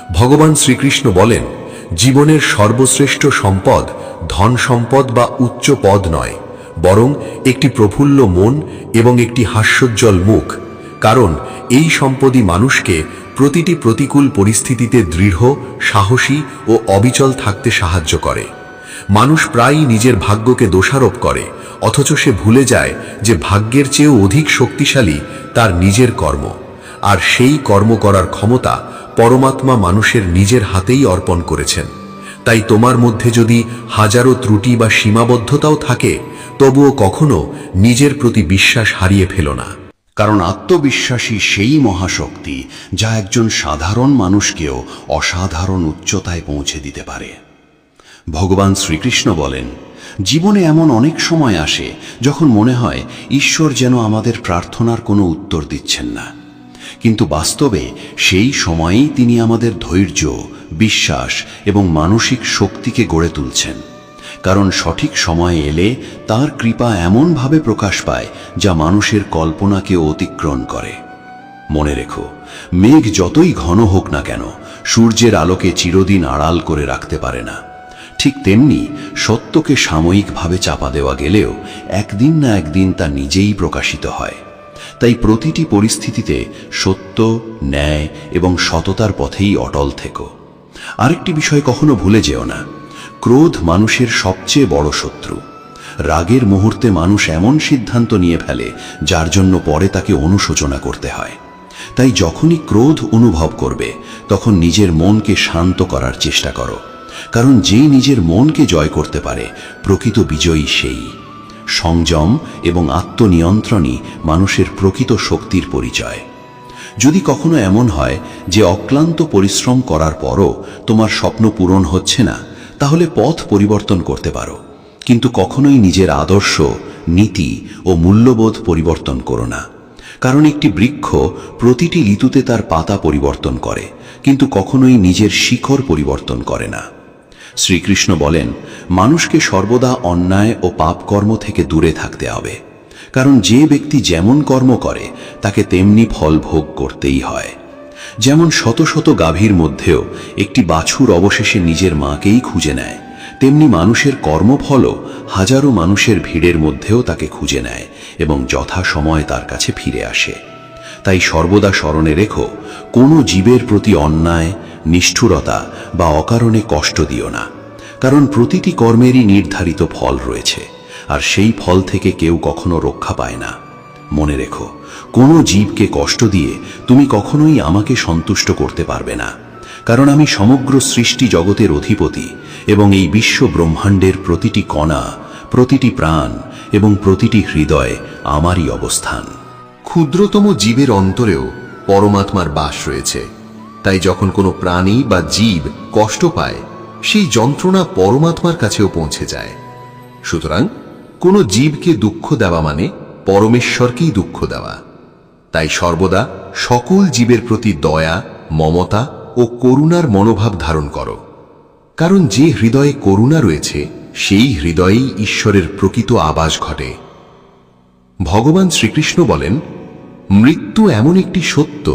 ভগবান শ্রীকৃষ্ণ বলেন, জীবনের সর্বশ্রেষ্ঠ সম্পদ ধন সম্পদ বা উচ্চ পদ নয়, বরং একটি প্রফুল্ল মন এবং একটি হাস্যোজ্জ্বল মুখ। কারণ এই সম্পদই মানুষকে প্রতিটি প্রতিকূল পরিস্থিতিতে দৃঢ়, সাহসী ও অবিচল থাকতে সাহায্য করে। মানুষ প্রায়ই নিজের ভাগ্যকে দোষারোপ করে, অথচ সে ভুলে যায় যে ভাগ্যের চেয়েও অধিক শক্তিশালী তার নিজের কর্ম। আর সেই কর্ম করার ক্ষমতা পরমাত্মা মানুষের নিজের হাতেই অর্পণ করেছেন। তাই তোমার মধ্যে যদি হাজারো ত্রুটি বা সীমাবদ্ধতাও থাকে, তবুও কখনো নিজের প্রতি বিশ্বাস হারিয়ে ফেলো না। কারণ আত্মবিশ্বাসী সেই মহাশক্তি যা একজন সাধারণ মানুষকেও অসাধারণ উচ্চতায় পৌঁছে দিতে পারে। ভগবান শ্রীকৃষ্ণ বলেন, জীবনে এমন অনেক সময় আসে যখন মনে হয় ঈশ্বর যেন আমাদের প্রার্থনার কোনো উত্তর দিচ্ছেন না, কিন্তু বাস্তবে সেই সময়েই তিনি আমাদের ধৈর্য, বিশ্বাস এবং মানসিক শক্তিকে গড়ে তুলছেন। কারণ সঠিক সময় এলে তার কৃপা এমনভাবে প্রকাশ পায় যা মানুষের কল্পনাকে অতিক্রম করে। মনে রেখো, মেঘ যতই ঘন হোক না কেন সূর্যের আলোকে চিরদিন আড়াল করে রাখতে পারে না। ঠিক তেমনি সত্যকে সাময়িকভাবে চাপা দেওয়া গেলেও একদিন না একদিন তা নিজেই প্রকাশিত হয়। তাই প্রতিটি পরিস্থিতিতে সত্য, ন্যায় এবং সততার পথেই অটল থেকো। আরেকটি বিষয় কখনো ভুলে যেও না, ক্রোধ মানুষের সবচেয়ে বড় শত্রু। রাগের মুহূর্তে মানুষ এমন সিদ্ধান্ত নিয়ে ফেলে যার জন্য পরে তাকে অনুশোচনা করতে হয়। তাই যখনই ক্রোধ অনুভব করবে তখন নিজের মনকে শান্ত করার চেষ্টা করো, কারণ যেই নিজের মনকে জয় করতে পারে প্রকৃত বিজয়ী সেই। সংযম এবং আত্মনিয়ন্ত্রণই মানুষের প্রকৃত শক্তির পরিচয়। যদি কখনো এমন হয় যে অক্লান্ত পরিশ্রম করার পরও তোমার স্বপ্ন পূরণ হচ্ছে না, তাহলে পথ পরিবর্তন করতে পারো, কিন্তু কখনোই নিজের আদর্শ, নীতি ও মূল্যবোধ পরিবর্তন করো না। কারণ একটি বৃক্ষ প্রতিটি ঋতুতে তার পাতা পরিবর্তন করে, কিন্তু কখনোই নিজের শিকড় পরিবর্তন করে না। শ্রীকৃষ্ণ বলেন, মানুষকে সর্বদা অন্যায় ও পাপকর্ম থেকে দূরে থাকতে হবে, কারণ যে ব্যক্তি যেমন কর্ম করে তাকে তেমনি ফল ভোগ করতেই হয়। যেমন শত শত গাভীর মধ্যেও একটি বাছুর অবশেষে নিজের মাকেই খুঁজে নেয়, তেমনি মানুষের কর্মফলও হাজারো মানুষের ভিড়ের মধ্যেও তাকে খুঁজে নেয় এবং যথাসময়ে তার কাছে ফিরে আসে। তাই সর্বদা স্মরণে রেখো, কোনো জীবের প্রতি অন্যায়, নিষ্ঠুরতা বা অকারণে কষ্ট দিও না, কারণ প্রতিটি কর্মেরই নির্ধারিত ফল রয়েছে, আর সেই ফল থেকে কেউ কখনো রক্ষা পায় না। মনে রেখো, কোনো জীবকে কষ্ট দিয়ে তুমি কখনোই আমাকে সন্তুষ্ট করতে পারবে না, কারণ আমি সমগ্র সৃষ্টি জগতের অধিপতি এবং এই বিশ্ব ব্রহ্মাণ্ডের প্রতিটি কণা, প্রতিটি প্রাণ এবং প্রতিটি হৃদয় আমারই অবস্থান। ক্ষুদ্রতম জীবের অন্তরেও পরমাত্মার বাস রয়েছে। তাই যখন কোনো প্রাণী বা জীব কষ্ট পায়, সেই যন্ত্রণা পরমাত্মার কাছেও পৌঁছে যায়। সুতরাং কোনো জীবকে দুঃখ দেওয়া মানে পরমেশ্বরকেই দুঃখ দেওয়া। তাই সর্বদা সকল জীবের প্রতি দয়া, মমতা ও করুণার মনোভাব ধারণ করো, কারণ যে হৃদয়ে করুণা রয়েছে সেই হৃদয়েই ঈশ্বরের প্রকৃত আবাস ঘটে। ভগবান শ্রীকৃষ্ণ বলেন, মৃত্যু এমন একটি সত্য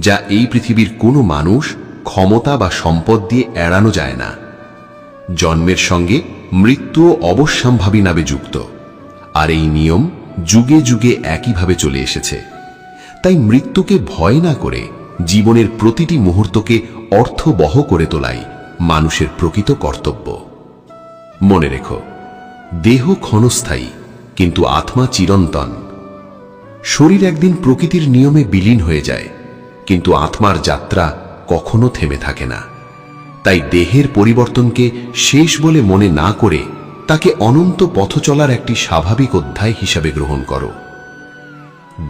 যা এই পৃথিবীর কোনো মানুষ, ক্ষমতা বা সম্পদ দিয়ে এড়ানো যায় না। জন্মের সঙ্গে মৃত্যুও অবশ্যম্ভাবী নামে যুক্ত, আর এই নিয়ম যুগে যুগে একইভাবে চলে এসেছে। তাই মৃত্যুকে ভয় না করে জীবনের প্রতিটি মুহূর্তকে অর্থবহ করে তোলাই মানুষের প্রকৃত কর্তব্য। মনে রেখো, দেহ ক্ষণস্থায়ী, কিন্তু আত্মা চিরন্তন। শরীর একদিন প্রকৃতির নিয়মে বিলীন হয়ে যায়, কিন্তু আত্মার যাত্রা কখনো থেমে থাকে না। তাই দেহের পরিবর্তনকে শেষ বলে মনে না করে তাকে অনন্ত পথ চলার একটি স্বাভাবিক অধ্যায় হিসাবে গ্রহণ করো।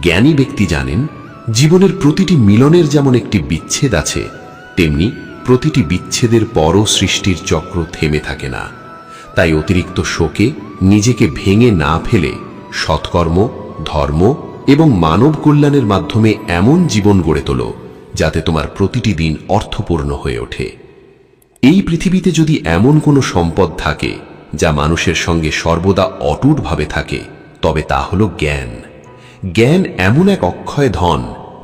জ্ঞানী ব্যক্তি জানেন, জীবনের প্রতিটি মিলনের যেমন একটি বিচ্ছেদ আছে, তেমনি প্রতিটি বিচ্ছেদের পরও সৃষ্টির চক্র থেমে থাকে না। তাই অতিরিক্ত শোকে নিজেকে ভেঙে না ফেলে সৎকর্ম, ধর্ম এবং মানব কল্যাণের মাধ্যমে এমন জীবন গড়ে তোলো যাতে তোমার প্রতিটি দিন অর্থপূর্ণ হয়ে ওঠে। এই পৃথিবীতে যদি এমন কোনো সম্পদ থাকে যা মানুষের সঙ্গে সর্বদা অটুটভাবে থাকে, তবে তা হলো জ্ঞান। জ্ঞান এমন এক অক্ষয় ধন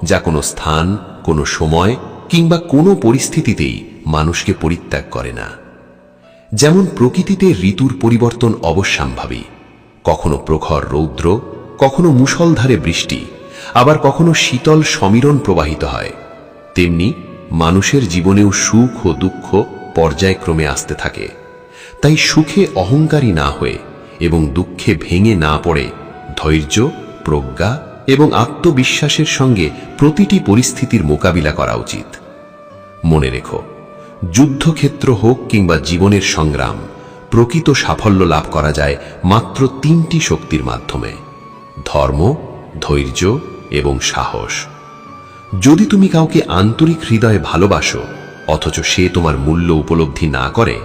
যা কোনো স্থান, কোনো সময় কিংবা কোনো পরিস্থিতিতেই মানুষকে পরিত্যাগ করে না। যেমন প্রকৃতিতে ঋতুর পরিবর্তন অবশ্যম্ভাবী, কখনো প্রখর রৌদ্র, কখনো মুষলধারে বৃষ্টি, আবার কখনো শীতল সমীরণ প্রবাহিত হয়, তেমনি মানুষের জীবনেও সুখ ও দুঃখ পর্যায়ক্রমে আসতে থাকে। তাই সুখে অহংকারী না হয়ে এবং দুঃখে ভেঙে না পড়ে ধৈর্য, প্রজ্ঞা এবং আত্মবিশ্বাসের সঙ্গে প্রতিটি পরিস্থিতির মোকাবিলা করা উচিত। মনে রেখো, যুদ্ধক্ষেত্র হোক কিংবা জীবনের সংগ্রাম, প্রকৃত সাফল্য লাভ করা যায় মাত্র 3টি শক্তির মাধ্যমে: ধর্ম, ধৈর্য এবং সাহস। যদি তুমি কাউকে আন্তরিক হৃদয়ে ভালোবাসো অথচ সে তোমার মূল্য উপলব্ধি না করে,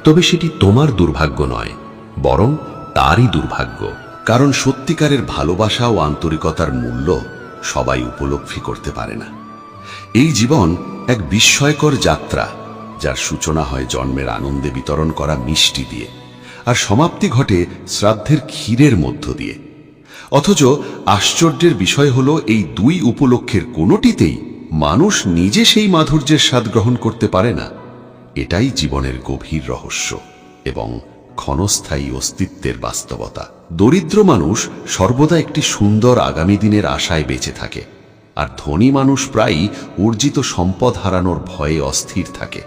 তবে সেটি তোমার দুর্ভাগ্য নয়, বরং তারই দুর্ভাগ্য। কারণ সত্যিকারের ভালোবাসা ও আন্তরিকতার মূল্য সবাই উপলব্ধি করতে পারে না। এই জীবন এক বিস্ময়কর যাত্রা, যার সূচনা হয় জন্মের আনন্দে বিতরণ করা মিষ্টি দিয়ে, আর সমাপ্তি ঘটে শ্রাদ্ধের ক্ষীরের মধ্য দিয়ে। অথচ আশ্চর্যের বিষয় হলো, এই দুই উপলক্ষের কোনোটিতেই মানুষ নিজে সেই মাধুর্যের স্বাদ গ্রহণ করতে পারে না। এটাই জীবনের গভীর রহস্য এবং ক্ষণস্থায়ী অস্তিত্বের বাস্তবতা। দরিদ্র মানুষ সর্বদা একটি সুন্দর আগামী দিনের আশায় বেঁচে থাকে, আর ধনী মানুষ প্রায়ই অর্জিত সম্পদ হারানোর ভয়ে অস্থির থাকে।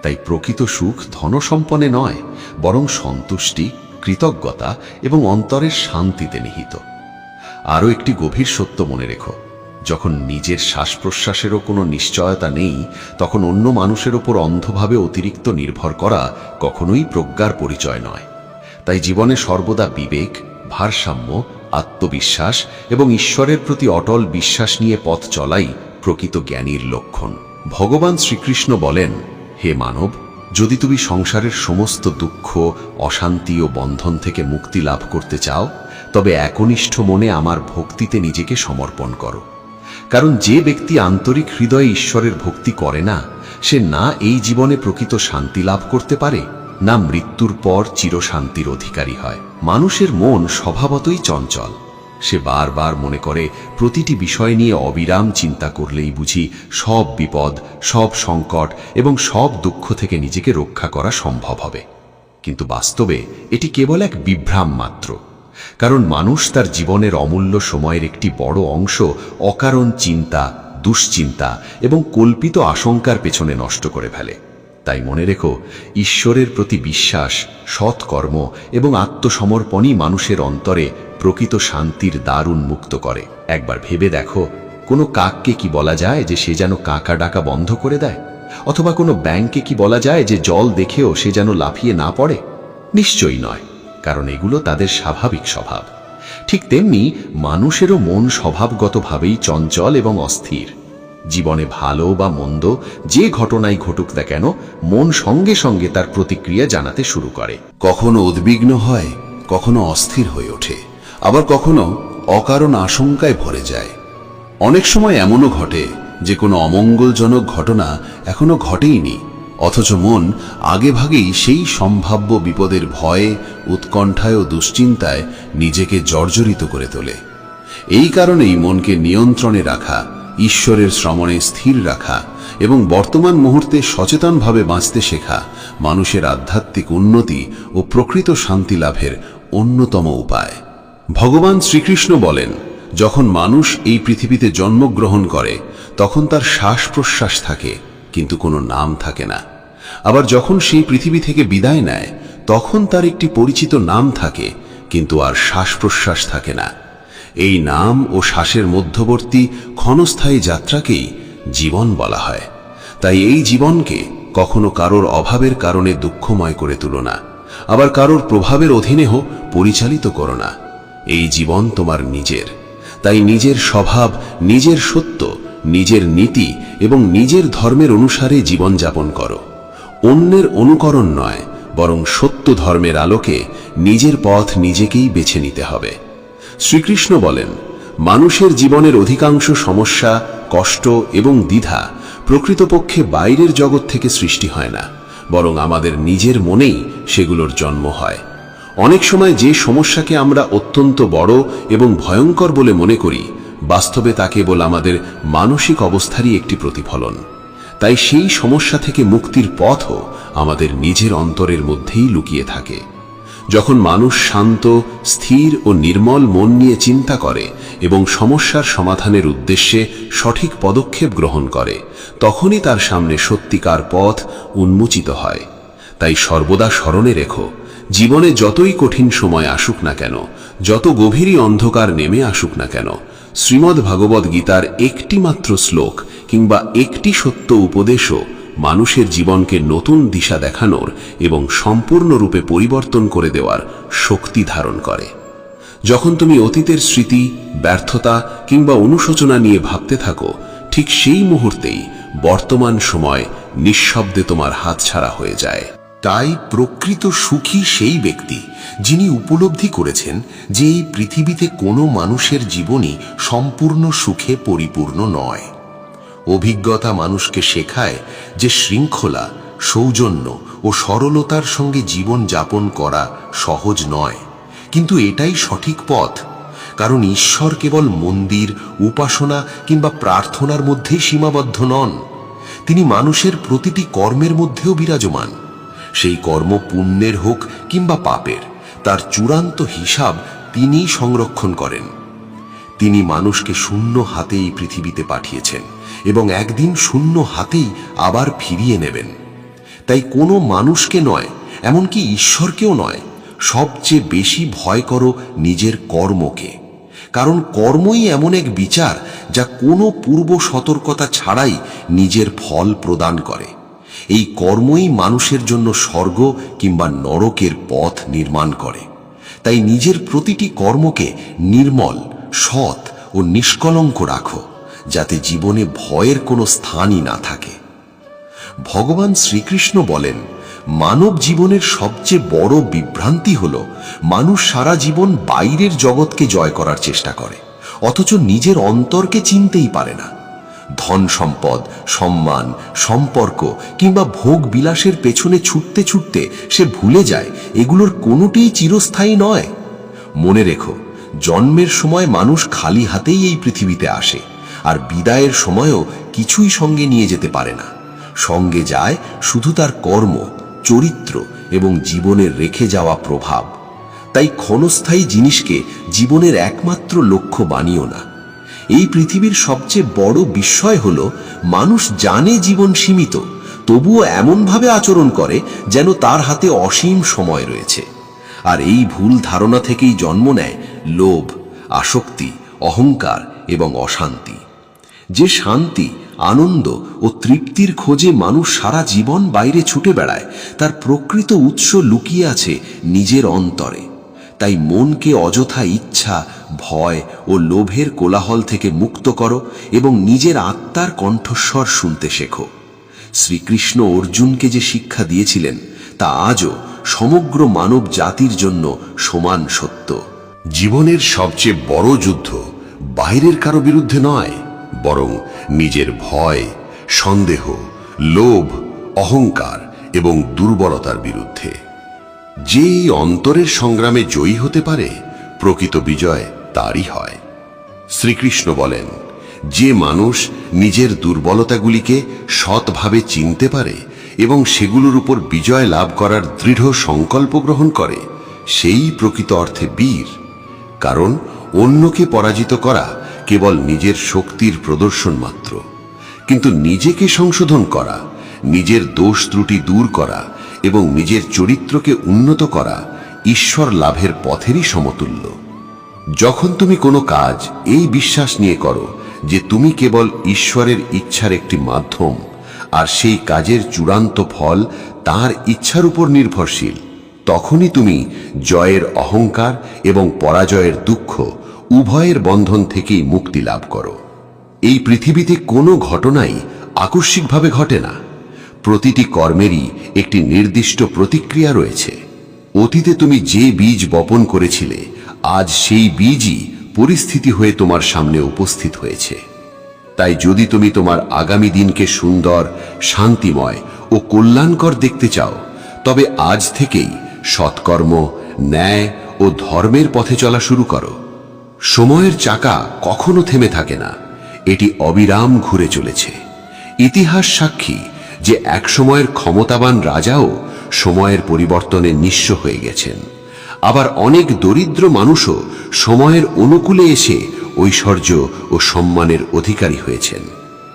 তাই প্রকৃত সুখ ধনসম্পন্নে নয়, বরং সন্তুষ্টি, কৃতজ্ঞতা এবং অন্তরের শান্তিতে নিহিত। আরও একটি গভীর সত্য মনে রেখো, যখন নিজের শ্বাস প্রশ্বাসেরও কোনো নিশ্চয়তা নেই, তখন অন্য মানুষের ওপর অন্ধভাবে অতিরিক্ত নির্ভর করা কখনোই প্রজ্ঞার পরিচয় নয়। তাই জীবনে সর্বদা বিবেক, ভারসাম্য, আত্মবিশ্বাস এবং ঈশ্বরের প্রতি অটল বিশ্বাস নিয়ে পথ চলাই প্রকৃত জ্ঞানীর লক্ষণ। ভগবান শ্রীকৃষ্ণ বলেন, হে মানব, যদি তুমি সংসারের সমস্ত দুঃখ, অশান্তি ও বন্ধন থেকে মুক্তি লাভ করতে চাও, তবে একনিষ্ঠ মনে আমার ভক্তিতে নিজেকে সমর্পণ করো। কারণ যে ব্যক্তি আন্তরিক হৃদয়ে ঈশ্বরের ভক্তি করে না, সে না এই জীবনে প্রকৃত শান্তি লাভ করতে পারে, না মৃত্যুর পর চিরশান্তির অধিকারী হয়। মানুষের মন স্বভাবতই চঞ্চল। সে বারবার মনে করে প্রতিটি বিষয় নিয়ে অবিরাম চিন্তা করলেই বুঝি সব বিপদ, সব সংকট এবং সব দুঃখ থেকে নিজেকে রক্ষা করা সম্ভব হবে। কিন্তু বাস্তবে এটি কেবল এক বিভ্রাম মাত্র। কারণ মানুষ তার জীবনের অমূল্য সময়ের একটি বড় অংশ অকারণ চিন্তা, দুশ্চিন্তা এবং কল্পিত আশঙ্কার পেছনে নষ্ট করে ফেলে। তাই মনে রেখো, ঈশ্বরের প্রতি বিশ্বাস, সৎকর্ম এবং আত্মসমর্পণই মানুষের অন্তরে প্রকৃত শান্তির দ্বার উন্মুক্ত করে। একবার ভেবে দেখো, কোনো কাককে কি বলা যায় যে সে যেন কাকা ডাকা বন্ধ করে দেয়? অথবা কোনো ব্যাঙকে কি বলা যায় যে জল দেখেও সে যেন লাফিয়ে না পড়ে? নিশ্চয়ই নয়, কারণ এগুলো তাদের স্বাভাবিক স্বভাব। ঠিক তেমনি মানুষেরও মন স্বভাবগতভাবেই চঞ্চল এবং অস্থির। জীবনে ভালো বা মন্দ যে ঘটনাই ঘটুক না কেন, মন সঙ্গে সঙ্গে তার প্রতিক্রিয়া জানাতে শুরু করে। কখনো উদ্বিগ্ন হয়, কখনো অস্থির হয়ে ওঠে, আবার কখনো অকারণ আশঙ্কায় ভরে যায়। অনেক সময় এমনও ঘটে যে কোনো অমঙ্গলজনক ঘটনা এখনো ঘটেইনি, অথচ মন আগেভাগেই সেই সম্ভাব্য বিপদের ভয়ে, উৎকণ্ঠায় ও দুশ্চিন্তায় নিজেকে জর্জরিত করে তোলে। এই কারণেই মনকে নিয়ন্ত্রণে রাখা, ঈশ্বরের শ্রমণে স্থির রাখা এবং বর্তমান মুহূর্তে সচেতনভাবে বাঁচতে শেখা মানুষের আধ্যাত্মিক উন্নতি ও প্রকৃত শান্তি লাভের অন্যতম উপায়। ভগবান শ্রীকৃষ্ণ বলেন, যখন মানুষ এই পৃথিবীতে জন্মগ্রহণ করে তখন তার শ্বাস প্রশ্বাস থাকে, কিন্তু কোনো নাম থাকে না। আবার যখন সেই পৃথিবী থেকে বিদায় নেয় তখন তার একটি পরিচিত নাম থাকে, কিন্তু আর শ্বাস প্রশ্বাস থাকে না। এই নাম ও শ্বাসের মধ্যবর্তী ক্ষণস্থায়ী যাত্রাকেই জীবন বলা হয়। তাই এই জীবনকে কখনো কারোর অভাবের কারণে দুঃখময় করে তুলো না, আবার কারোর প্রভাবের অধীনেও পরিচালিত করো না। এই জীবন তোমার নিজের। তাই নিজের স্বভাব, নিজের সত্য, নিজের নীতি এবং নিজের ধর্মের অনুসারে জীবনযাপন করো। অন্যের অনুকরণ নয়, বরং সত্য ধর্মের আলোকে নিজের পথ নিজেকেই বেছে নিতে হবে। শ্রীকৃষ্ণ বলেন, মানুষের জীবনের অধিকাংশ সমস্যা, কষ্ট এবং দ্বিধা প্রকৃতপক্ষে বাইরের জগৎ থেকে সৃষ্টি হয় না, বরং আমাদের নিজের মনেই সেগুলোর জন্ম হয়। অনেক সময় যে সমস্যাকে আমরা অত্যন্ত বড় এবং ভয়ঙ্কর বলে মনে করি, বাস্তবে তা কেবল আমাদের মানসিক অবস্থারই একটি প্রতিফলন। তাই সেই সমস্যা থেকে মুক্তির পথও আমাদের নিজের অন্তরের মধ্যেই লুকিয়ে থাকে। যখন মানুষ শান্ত, স্থির ও নির্মল মন নিয়ে চিন্তা করে এবং সমস্যার সমাধানের উদ্দেশ্যে সঠিক পদক্ষেপ গ্রহণ করে, তখনই তার সামনে সত্যিকার পথ উন্মোচিত হয়। তাই সর্বদা স্মরণে রেখো, জীবনে যতই কঠিন সময় আসুক না কেন, যত গভীরই অন্ধকার নেমে আসুক না কেন, শ্রীমদ্ ভাগবত গীতার একটি মাত্র শ্লোক কিংবা একটি সত্য উপদেশও মানুষের জীবনকে নতুন দিশা দেখানোর এবং সম্পূর্ণরূপে পরিবর্তন করে দেওয়ার শক্তি ধারণ করে। যখন তুমি অতীতের স্মৃতি, ব্যর্থতা কিংবা অনুশোচনা নিয়ে ভাবতে থাকো, ঠিক সেই মুহূর্তেই বর্তমান সময় নিঃশব্দে তোমার হাতছাড়া হয়ে যায়। তাই প্রকৃত সুখী সেই ব্যক্তি যিনি উপলব্ধি করেছেন যে এই পৃথিবীতে কোনো মানুষের জীবনই সম্পূর্ণ সুখে পরিপূর্ণ নয়। অভিজ্ঞতা মানুষকে শেখায় যে শৃঙ্খলা, সৌজন্য ও সরলতার সঙ্গে জীবন যাপন করা সহজ নয়, কিন্তু এটাই সঠিক পথ। কারণ ঈশ্বর কেবল মন্দির, উপাসনা কিংবা প্রার্থনার মধ্যেই সীমাবদ্ধ নন, তিনি মানুষের প্রতিটি কর্মের মধ্যেও বিরাজমান। সেই কর্ম পুণ্যের হোক কিংবা পাপের, তার চূড়ান্ত হিসাব তিনিই সংরক্ষণ করেন। তিনি মানুষকে শূন্য হাতেই পৃথিবীতে পাঠিয়েছেন এবং একদিন শূন্য হাতেই আবার ফিরিয়ে নেবেন। তাই কোনো মানুষকে নয়, এমনকি ঈশ্বরকেও নয়, সবচেয়ে বেশি ভয় করো নিজের কর্মকে। কারণ কর্মই এমন এক বিচার যা কোনো পূর্ব সতর্কতা ছাড়াই নিজের ফল প্রদান করে। এই কর্মই মানুষের জন্য স্বর্গ কিংবা নরকের পথ নির্মাণ করে। তাই নিজের প্রতিটি কর্মকে নির্মল, সৎ ও নিষ্কলঙ্ক রাখো, যাতে জীবনে ভয়ের কোনো স্থানই না থাকে। ভগবান শ্রীকৃষ্ণ বলেন, মানব জীবনের সবচেয়ে বড় বিভ্রান্তি হল মানুষ সারা জীবন বাইরের জগৎকে জয় করার চেষ্টা করে, অথচ নিজের অন্তরকে চিনতেই পারে না। ধন সম্পদ, সম্মান, সম্পর্ক কিংবা ভোগ বিলাসের পেছনে ছুটতে ছুটতে সে ভুলে যায় এগুলোর কোনোটিই চিরস্থায়ী নয়। মনে রেখো, জন্মের সময় মানুষ খালি হাতেই এই পৃথিবীতে আসে, আর বিদায়ের সময়ও কিছুই সঙ্গে নিয়ে যেতে পারে না। সঙ্গে যায় শুধু তার কর্ম, চরিত্র এবং জীবনের রেখে যাওয়া প্রভাব। তাই ক্ষণস্থায়ী জিনিসকে জীবনের একমাত্র লক্ষ্য বানিও না। এই পৃথিবীর সবচেয়ে বড় বিস্ময় হল মানুষ জানে জীবন সীমিত, তবুও এমনভাবে আচরণ করে যেন তার হাতে অসীম সময় রয়েছে। আর এই ভুল ধারণা থেকেই জন্ম নেয় লোভ, আসক্তি, অহংকার এবং অশান্তি। যে শান্তি, আনন্দ ও তৃপ্তির খোঁজে মানুষ সারা জীবন বাইরে ছুটে বেড়ায়, তার প্রকৃত উৎস লুকিয়ে আছে নিজের অন্তরে। তাই মনকে অযথা ইচ্ছা, ভয় ও লোভের কোলাহল থেকে মুক্ত করো এবং নিজের আত্মার কণ্ঠস্বর শুনতে শেখো। শ্রীকৃষ্ণ অর্জুনকে যে শিক্ষা দিয়েছিলেন তা আজও সমগ্র মানব জাতির জন্য সমান সত্য। জীবনের সবচেয়ে বড় যুদ্ধ বাইরের কারো বিরুদ্ধে নয়, বরং নিজের ভয়, সন্দেহ, লোভ, অহংকার এবং দুর্বলতার বিরুদ্ধে। যে এই অন্তরের সংগ্রামে জয়ী হতে পারে, প্রকৃত বিজয় তারই হয়। শ্রীকৃষ্ণ বলেন, যে মানুষ নিজের দুর্বলতাগুলিকে সৎভাবে চিনতে পারে এবং সেগুলোর উপর বিজয় লাভ করার দৃঢ় সংকল্প গ্রহণ করে, সেই প্রকৃত অর্থে বীর। কারণ অন্যকে পরাজিত করা কেবল নিজের শক্তির প্রদর্শন মাত্র, কিন্তু নিজেকে সংশোধন করা, নিজের দোষ ত্রুটি দূর করা এবং নিজের চরিত্রকে উন্নত করা ঈশ্বর লাভের পথেরই সমতুল্য। যখন তুমি কোনো কাজ এই বিশ্বাস নিয়ে করো যে তুমি কেবল ঈশ্বরের ইচ্ছার একটি মাধ্যম, আর সেই কাজের চূড়ান্ত ফল তার ইচ্ছার উপর নির্ভরশীল, তখনই তুমি জয়ের অহংকার এবং পরাজয়ের দুঃখ উভয়ের বন্ধন থেকেই মুক্তি লাভ করো। এই পৃথিবীতে কোনো ঘটনাই আকস্মিকভাবে ঘটে না। প্রতিটি কর্মেরই একটি নির্দিষ্ট প্রতিক্রিয়া রয়েছে। অতীতে তুমি যে বীজ বপন করেছিলে, আজ সেই বীজই পরিস্থিতি হয়ে তোমার সামনে উপস্থিত হয়েছে। তাই যদি তুমি তোমার আগামী দিনকে সুন্দর, শান্তিময় ও কল্যাণকর দেখতে চাও, তবে আজ থেকেই সৎকর্ম, ন্যায় ও ধর্মের পথে চলা শুরু করো। সময়ের চাকা কখনো থেমে থাকে না, এটি অবিরাম ঘুরে চলেছে ইতিহাস সাক্ষী যে একসময়ের ক্ষমতাবান রাজাও সময়ের পরিবর্তনে নিঃস্ব হয়ে গেছেন। আবার অনেক দরিদ্র মানুষও সময়ের অনুকূলে এসে ঐশ্বর্য ও সম্মানের অধিকারী হয়েছেন।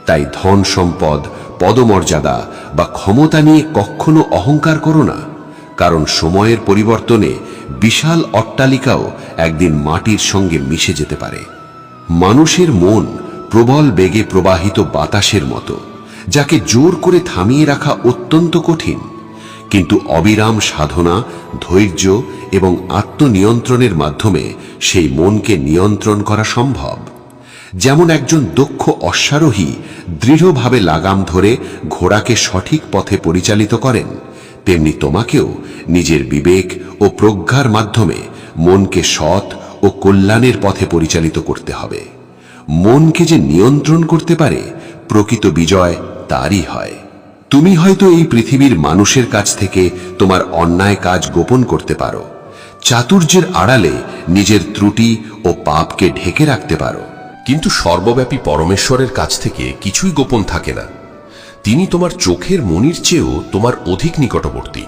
তাই ধন সম্পদ, পদমর্যাদা বা ক্ষমতা নিয়ে কখনো অহংকার করো না, কারণ সময়ের পরিবর্তনে বিশাল অট্টালিকাও একদিন মাটির সঙ্গে মিশে যেতে পারে। মানুষের মন প্রবল বেগে প্রবাহিত বাতাসের মতো, যাকে জোর করে থামিয়ে রাখা অত্যন্ত কঠিন, কিন্তু অবিরাম সাধনা, ধৈর্য এবং আত্মনিয়ন্ত্রণের মাধ্যমে সেই মনকে নিয়ন্ত্রণ করা সম্ভব। যেমন একজন দক্ষ অশ্বারোহী দৃঢ়ভাবে লাগাম ধরে ঘোড়াকে সঠিক পথে পরিচালিত করেন, তেমনি তোমাকেও নিজের বিবেক ও প্রজ্ঞার মাধ্যমে মনকে সৎ ও কল্যাণের পথে পরিচালিত করতে হবে। মনকে যে নিয়ন্ত্রণ করতে পারে, প্রকৃত বিজয় তারই হয়। তুমি হয়তো এই পৃথিবীর মানুষের কাছ থেকে তোমার অন্যায় কাজ গোপন করতে পারো, চাতুর্যের আড়ালে নিজের ত্রুটি ও পাপকে ঢেকে রাখতে পারো, কিন্তু সর্বব্যাপী পরমেশ্বরের কাছ থেকে কিছুই গোপন থাকে না। তিনি তোমার চোখের মনির চেয়েও তোমার অধিক নিকটবর্তী,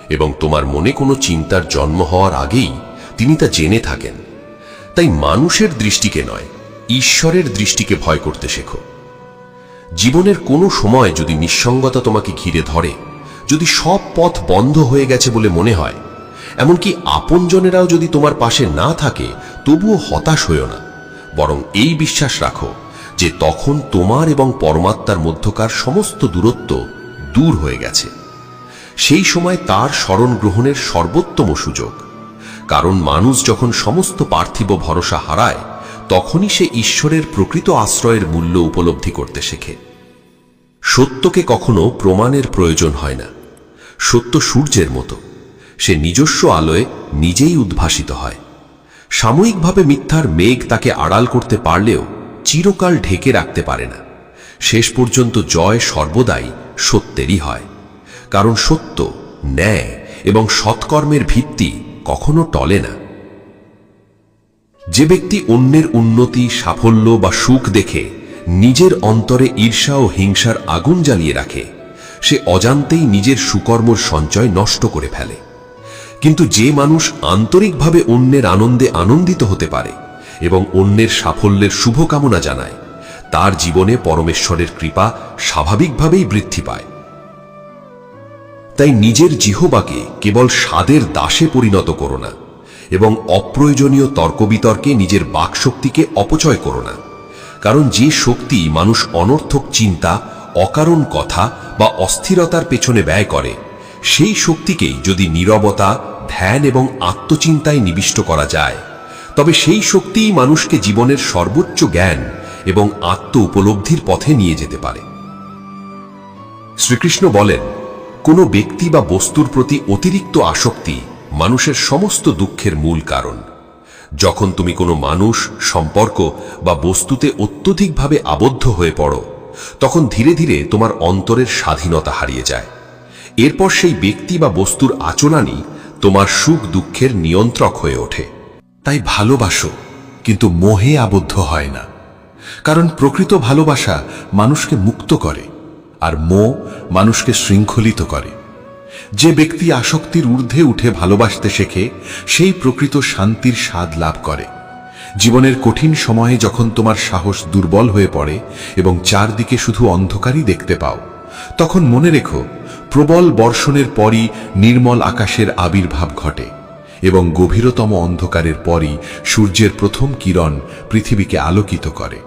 এবং তোমার মনে কোনো চিন্তার জন্ম হওয়ার আগেই তিনি তা জেনে থাকেন। তাই মানুষের দৃষ্টিকে নয়, ঈশ্বরের দৃষ্টিকে ভয় করতে শেখো। জীবনের কোনো সময় যদি নিঃসঙ্গতা তোমাকে ঘিরে ধরে, যদি সব পথ বন্ধ হয়ে গেছে বলে মনে হয়, এমনকি আপনজনেরাও যদি তোমার পাশে না থাকে, তবুও হতাশ হইও না, বরং এই বিশ্বাস রাখো যে তখন তোমার এবং পরমাত্মার মধ্যকার সমস্ত দূরত্ব দূর হয়ে গেছে। সেই সময় তার শরণ গ্রহণের সর্বোত্তম সুযোগ। কারণ মানুষ যখন সমস্ত পার্থিব ভরসা হারায়, তখনই সে ঈশ্বরের প্রকৃত আশ্রয়ের মূল্য উপলব্ধি করতে শেখে। সত্যকে কখনো প্রমাণের প্রয়োজন হয় না। সত্য সূর্যের মতো, সে নিজস্ব আলোয় নিজেই উদ্ভাসিত হয়। সাময়িকভাবে মিথ্যার মেঘ তাকে আড়াল করতে পারলেও চিরকাল ঢেকে রাখতে পারে না। শেষ পর্যন্ত জয় সর্বদাই সত্যেরই হয়, কারণ সত্য, ন্যায় এবং সৎকর্মের ভিত্তি কখনো টলে না। যে ব্যক্তি অন্যের উন্নতি, সাফল্য বা সুখ দেখে নিজের অন্তরে ঈর্ষা ও হিংসার আগুন জ্বালিয়ে রাখে, সে অজান্তেই নিজের সুকর্মর সঞ্চয় নষ্ট করে ফেলে। কিন্তু যে মানুষ আন্তরিকভাবে অন্যের আনন্দে আনন্দিত হতে পারে এবং অন্যের সাফল্যের শুভকামনা জানায়, তার জীবনে পরমেশ্বরের কৃপা স্বাভাবিকভাবেই বৃদ্ধি পায়। তাই নিজের জিহ্বাকে কেবল স্বাদের দাসে পরিণত করো না, এবং অপ্রয়োজনীয় তর্কবিতর্কে নিজের বাকশক্তিকে অপচয় করো না। কারণ যে শক্তি মানুষ অনর্থক চিন্তা, অকারণ কথা বা অস্থিরতার পেছনে ব্যয় করে, সেই শক্তিকেই যদি নীরবতা, ধ্যান এবং আত্মচিন্তায় নিবিষ্ট করা যায়, তবে সেই শক্তিই মানুষকে জীবনের সর্বোচ্চ জ্ঞান এবং আত্ম উপলব্ধির পথে নিয়ে যেতে পারে। শ্রীকৃষ্ণ বলেন, কোনো ব্যক্তি বা বস্তুর প্রতি অতিরিক্ত আসক্তি মানুষের সমস্ত দুঃখের মূল কারণ। যখন তুমি কোনো মানুষ, সম্পর্ক বা বস্তুতে অত্যধিকভাবে আবদ্ধ হয়ে পড়ো, তখন ধীরে ধীরে তোমার অন্তরের স্বাধীনতা হারিয়ে যায়। এরপর সেই ব্যক্তি বা বস্তুর আচরণই তোমার সুখ দুঃখের নিয়ন্ত্রক হয়ে ওঠে। তাই ভালোবাসো, কিন্তু মোহে আবদ্ধ হয় না। কারণ প্রকৃত ভালোবাসা মানুষকে মুক্ত করে, আর মোহ মানুষকে শৃঙ্খলিত করে। যে ব্যক্তি আসক্তির ঊর্ধ্বে উঠে ভালোবাসতে শেখে, সেই প্রকৃত শান্তির স্বাদ লাভ করে। জীবনের কঠিন সময়ে যখন তোমার সাহস দুর্বল হয়ে পড়ে এবং চারদিকে শুধু অন্ধকারই দেখতে পাও, তখন মনে রেখো, প্রবল বর্ষণের পরই নির্মল আকাশের আবির্ভাব ঘটে, এবং গভীরতম অন্ধকারের পরই সূর্যের প্রথম কিরণ পৃথিবীকে আলোকিত করে।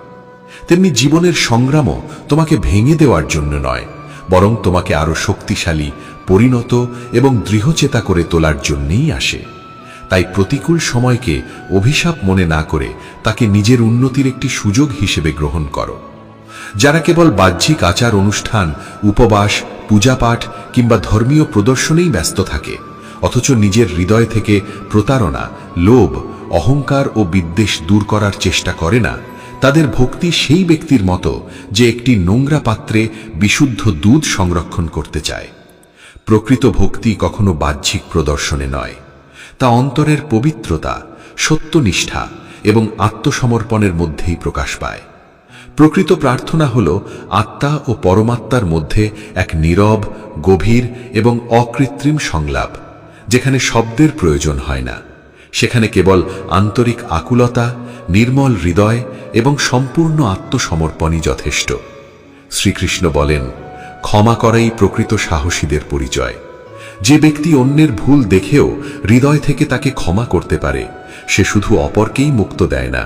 তেমনি জীবনের সংগ্রামও তোমাকে ভেঙে দেওয়ার জন্য নয়, বরং তোমাকে আরো শক্তিশালী, পরিণত এবং দৃঢ়চেতা করে তোলার জন্যই আসে। তাই প্রতিকূল সময়কে অভিশাপ মনে না করে তাকে নিজের উন্নতির একটি সুযোগ হিসেবে গ্রহণ করো। যারা কেবল বাহ্যিক আচার অনুষ্ঠান, উপবাস, পূজাপাঠ কিংবা ধর্মীয় প্রদর্শনেই ব্যস্ত থাকে, অথচ নিজের হৃদয় থেকে প্রতারণা, লোভ, অহংকার ও বিদ্বেষ দূর করার চেষ্টা করে না, তাদের ভক্তি সেই ব্যক্তির মতো যে একটি নোংরা পাত্রে বিশুদ্ধ দুধ সংরক্ষণ করতে চায়। প্রকৃত ভক্তি কখনো বাহ্যিক প্রদর্শনে নয়, তা অন্তরের পবিত্রতা, সত্যনিষ্ঠা এবং আত্মসমর্পণের মধ্যেই প্রকাশ পায়। প্রকৃত প্রার্থনা হল আত্মা ও পরমাত্মার মধ্যে এক নীরব, গভীর এবং অকৃত্রিম সংলাপ, যেখানে শব্দের প্রয়োজন হয় না। সেখানে কেবল আন্তরিক আকুলতা, নির্মল হৃদয় এবং সম্পূর্ণ আত্মসমর্পণই যথেষ্ট। শ্রীকৃষ্ণ বলেন, ক্ষমা করাই প্রকৃত সাহসীদের পরিচয়। যে ব্যক্তি অন্যের ভুল দেখেও হৃদয় থেকে তাকে ক্ষমা করতে পারে, সে শুধু অপরকেই মুক্ত দেয় না,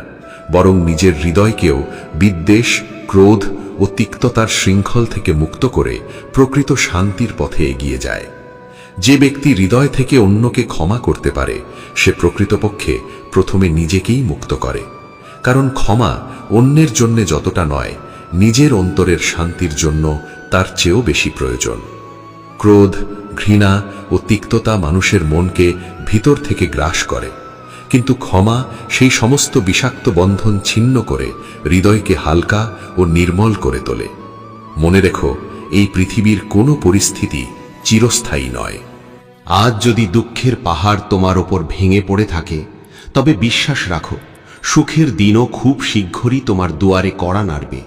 বরং নিজের হৃদয়কেও বিদ্বেষ, ক্রোধ ও তিক্ততার শৃঙ্খল থেকে মুক্ত করে প্রকৃত শান্তির পথে এগিয়ে যায়। যে ব্যক্তি হৃদয় থেকে অন্যকে ক্ষমা করতে পারে, সে প্রকৃতপক্ষে প্রথমে নিজেকেই মুক্ত করে। কারণ ক্ষমা অন্যের জন্য যতটা নয়, নিজের অন্তরের শান্তির জন্য তার চেয়েও বেশি প্রয়োজন। ক্রোধ, ঘৃণা ও তিক্ততা মানুষের মনকে ভিতর থেকে গ্রাস করে, কিন্তু ক্ষমা সেই সমস্ত বিষাক্ত বন্ধন ছিন্ন করে হৃদয়কে হালকা ও নির্মল করে তোলে। মনে রেখো, এই পৃথিবীর কোনো পরিস্থিতি চিরস্থায়ী নয়। আজ যদি দুঃখের পাহাড় তোমার ওপর ভেঙে পড়ে থাকে, তবে বিশ্বাস রাখো, সুখের দিনও খুব শীঘ্রই তোমার দুয়ারে কড়া নাড়বে।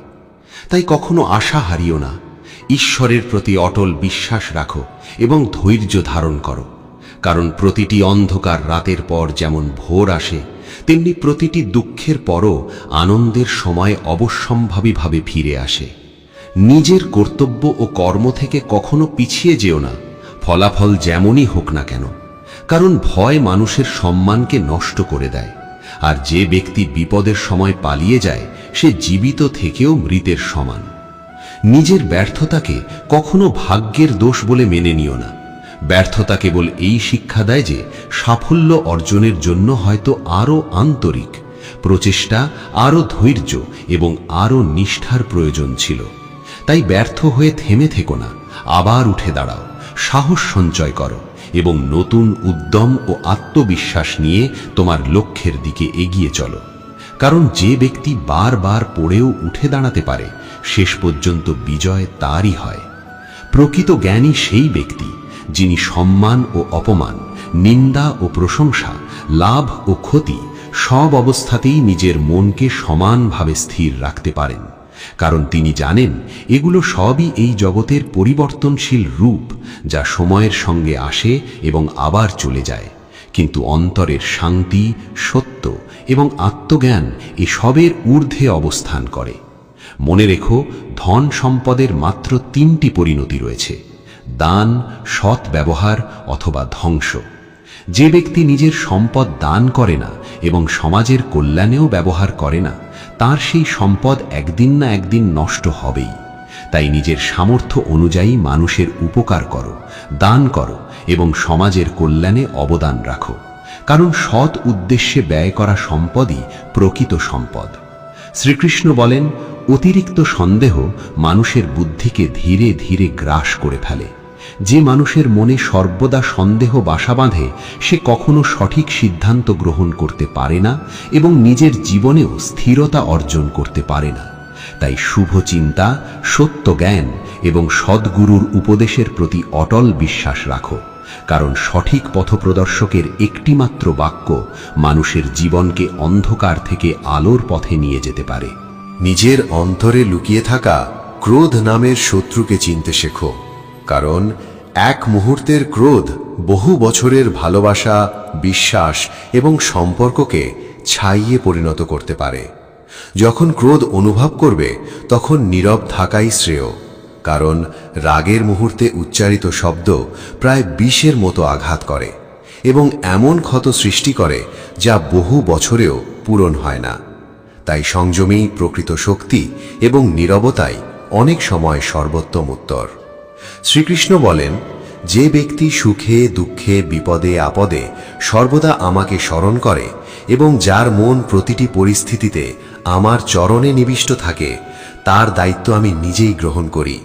তাই কখনো আশা হারিও না, ঈশ্বরের প্রতি অটল বিশ্বাস রাখো এবং ধৈর্য ধারণ করো। কারণ প্রতিটি অন্ধকার রাতের পর যেমন ভোর আসে, তেমনি প্রতিটি দুঃখের পরও আনন্দের সময় অবশ্যম্ভাবীভাবে ফিরে আসে। নিজের কর্তব্য ও কর্ম থেকে কখনো পিছিয়ে যেও না, ফলাফল যেমনই হোক না কেন। কারণ ভয় মানুষের সম্মানকে নষ্ট করে দেয়, আর যে ব্যক্তি বিপদের সময় পালিয়ে যায়, সে জীবিত থেকেও মৃতের সমান। নিজের ব্যর্থতাকে কখনো ভাগ্যের দোষ বলে মেনে নিও না। ব্যর্থতা কেবল এই শিক্ষা দেয় যে সাফল্য অর্জনের জন্য হয়তো আরও আন্তরিক প্রচেষ্টা, আরও ধৈর্য এবং আরও নিষ্ঠার প্রয়োজন ছিল। তাই ব্যর্থ হয়ে থেমে থেকো না, আবার উঠে দাঁড়াও, সাহস সঞ্চয় করো এবং নতুন উদ্যম ও আত্মবিশ্বাস নিয়ে তোমার লক্ষ্যের দিকে এগিয়ে চলো। কারণ যে ব্যক্তি বারবার পড়েও উঠে দাঁড়াতে পারে, শেষ পর্যন্ত বিজয় তারই হয়। প্রকৃত জ্ঞানী সেই ব্যক্তি যিনি সম্মান ও অপমান, নিন্দা ও প্রশংসা, লাভ ও ক্ষতি সব অবস্থাতেই নিজের মনকে সমানভাবে স্থির রাখতে পারেন। কারণ তিনি জানেন এগুলো সবই এই জগতের পরিবর্তনশীল রূপ, যা সময়ের সঙ্গে আসে এবং আবার চলে যায়। কিন্তু অন্তরের শান্তি, সত্য এবং আত্মজ্ঞান এসবের ঊর্ধ্বে অবস্থান করে। মনে রেখো, ধন সম্পদের মাত্র 3টি পরিণতি রয়েছে: দান, সৎ ব্যবহার অথবা ধ্বংস। যে ব্যক্তি নিজের সম্পদ দান করে না এবং সমাজের কল্যাণেও ব্যবহার করে না, তার সেই সম্পদ একদিন না একদিন নষ্ট হবেই। তাই নিজের সামর্থ্য অনুযায়ী মানুষের উপকার করো, দান করো এবং সমাজের কল্যাণে অবদান রাখো। কারণ সৎ উদ্দেশ্যে ব্যয় করা সম্পদই প্রকৃত সম্পদ। শ্রীকৃষ্ণ বলেন, অতিরিক্ত সন্দেহ মানুষের বুদ্ধিকে ধীরে ধীরে গ্রাস করে ফেলে। যে মানুষের মনে সর্বদা সন্দেহ বাসা বাঁধে, সে কখনো সঠিক সিদ্ধান্ত গ্রহণ করতে পারে না এবং নিজের জীবনেও স্থিরতা অর্জন করতে পারে না। তাই শুভ চিন্তা, সত্য জ্ঞান এবং সদ্গুরুর উপদেশের প্রতি অটল বিশ্বাস রাখো। কারণ সঠিক পথপ্রদর্শকের একটিমাত্র বাক্য মানুষের জীবনকে অন্ধকার থেকে আলোর পথে নিয়ে যেতে পারে। নিজের অন্তরে লুকিয়ে থাকা ক্রোধ নামের শত্রুকে চিনতে শেখো। কারণ এক মুহূর্তের ক্রোধ বহু বছরের ভালোবাসা, বিশ্বাস এবং সম্পর্ককে ছাইয়ে পরিণত করতে পারে। যখন ক্রোধ অনুভব করবে, তখন নীরব থাকাই শ্রেয়। কারণ রাগের মুহূর্তে উচ্চারিত শব্দ প্রায় বিষের মতো আঘাত করে এবং এমন ক্ষত সৃষ্টি করে যা বহু বছরেও পূরণ হয় না। তাই সংযমেই প্রকৃত শক্তি এবং নীরবতাই অনেক সময় সর্বোত্তম উত্তর। শ্রীকৃষ্ণ বলেন, যে ব্যক্তি সুখে দুঃখে বিপদে আপদে সর্বদা আমাকে স্মরণ করে এবং যার মন প্রতিটি পরিস্থিতিতে আমার চরণে নিবিষ্ট থাকে, তার দায়িত্ব আমি নিজেই গ্রহণ করি।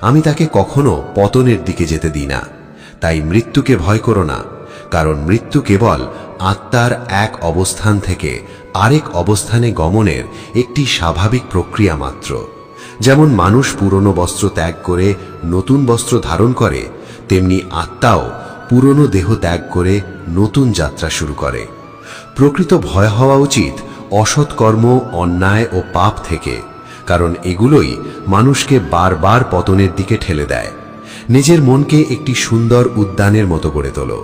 আমি তাকে কখনো পতনের দিকে যেতে দিই না। তাই মৃত্যুকে ভয় করো না, কারণ মৃত্যু কেবল আত্মার এক অবস্থান থেকে আরেক অবস্থানে গমনের একটি স্বাভাবিক প্রক্রিয়া মাত্র। যেমন মানুষ পুরনো বস্ত্র ত্যাগ করে নতুন বস্ত্র ধারণ করে, তেমনি আত্মাও পুরনো দেহ ত্যাগ করে নতুন যাত্রা শুরু করে। প্রকৃত ভয় হওয়া উচিত অসৎ কর্ম, অন্যায় ও পাপ থেকে। কারণ এগুলোই মানুষকে বারবার পতনের দিকে ঠেলে দেয়। নিজের মনকে একটি সুন্দর উদ্যানের মতো গড়ে তোলো,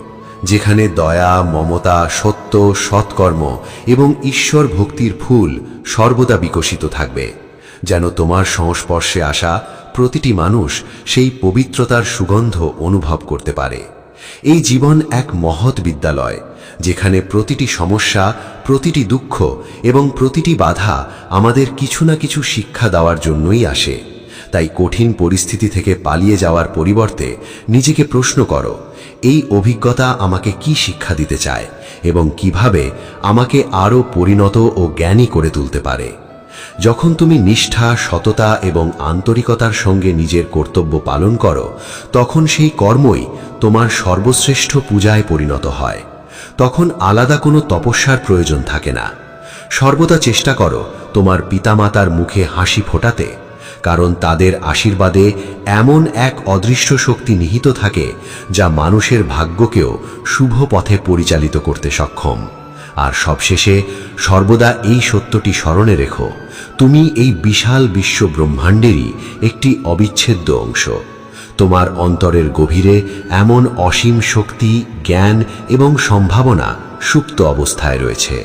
যেখানে দয়া, মমতা, সত্য, সৎকর্ম এবং ঈশ্বর ভক্তির ফুল সর্বদা বিকশিত থাকবে, যেন তোমার সংস্পর্শে আসা প্রতিটি মানুষ সেই পবিত্রতার সুগন্ধ অনুভব করতে পারে। এই জীবন এক মহৎ বিদ্যালয়, যেখানে প্রতিটি সমস্যা, প্রতিটি দুঃখ এবং প্রতিটি বাধা আমাদের কিছু না কিছু শিক্ষা দেওয়ার জন্যই আসে। তাই কঠিন পরিস্থিতি থেকে পালিয়ে যাওয়ার পরিবর্তে নিজেকে প্রশ্ন করো, এই অভিজ্ঞতা আমাকে কি শিক্ষা দিতে চায় এবং কিভাবে আমাকে আরও পরিণত ও জ্ঞানী করে তুলতে পারে। যখন তুমি নিষ্ঠা, সততা এবং আন্তরিকতার সঙ্গে নিজের কর্তব্য পালন করো, তখন সেই কর্মই তোমার সর্বশ্রেষ্ঠ পূজায় পরিণত হয়। তখন আলাদা কোনো তপস্যার প্রয়োজন থাকে না। সর্বদা চেষ্টা করো তোমার পিতামাতার মুখে হাসি ফোটাতে, কারণ তাদের আশীর্বাদে এমন এক অদৃশ্য শক্তি নিহিত থাকে যা মানুষের ভাগ্যকেও শুভ পথে পরিচালিত করতে সক্ষম। আর সবশেষে সর্বদা এই সত্যটি স্মরণে রেখো, তুমি এই বিশাল বিশ্ব ব্রহ্মাণ্ডেরই একটি অবিচ্ছেদ্য অংশ। তোমার অন্তরের গভীরে এমন অসীম শক্তি, জ্ঞান এবং সম্ভাবনা সুপ্ত অবস্থায় রয়েছে।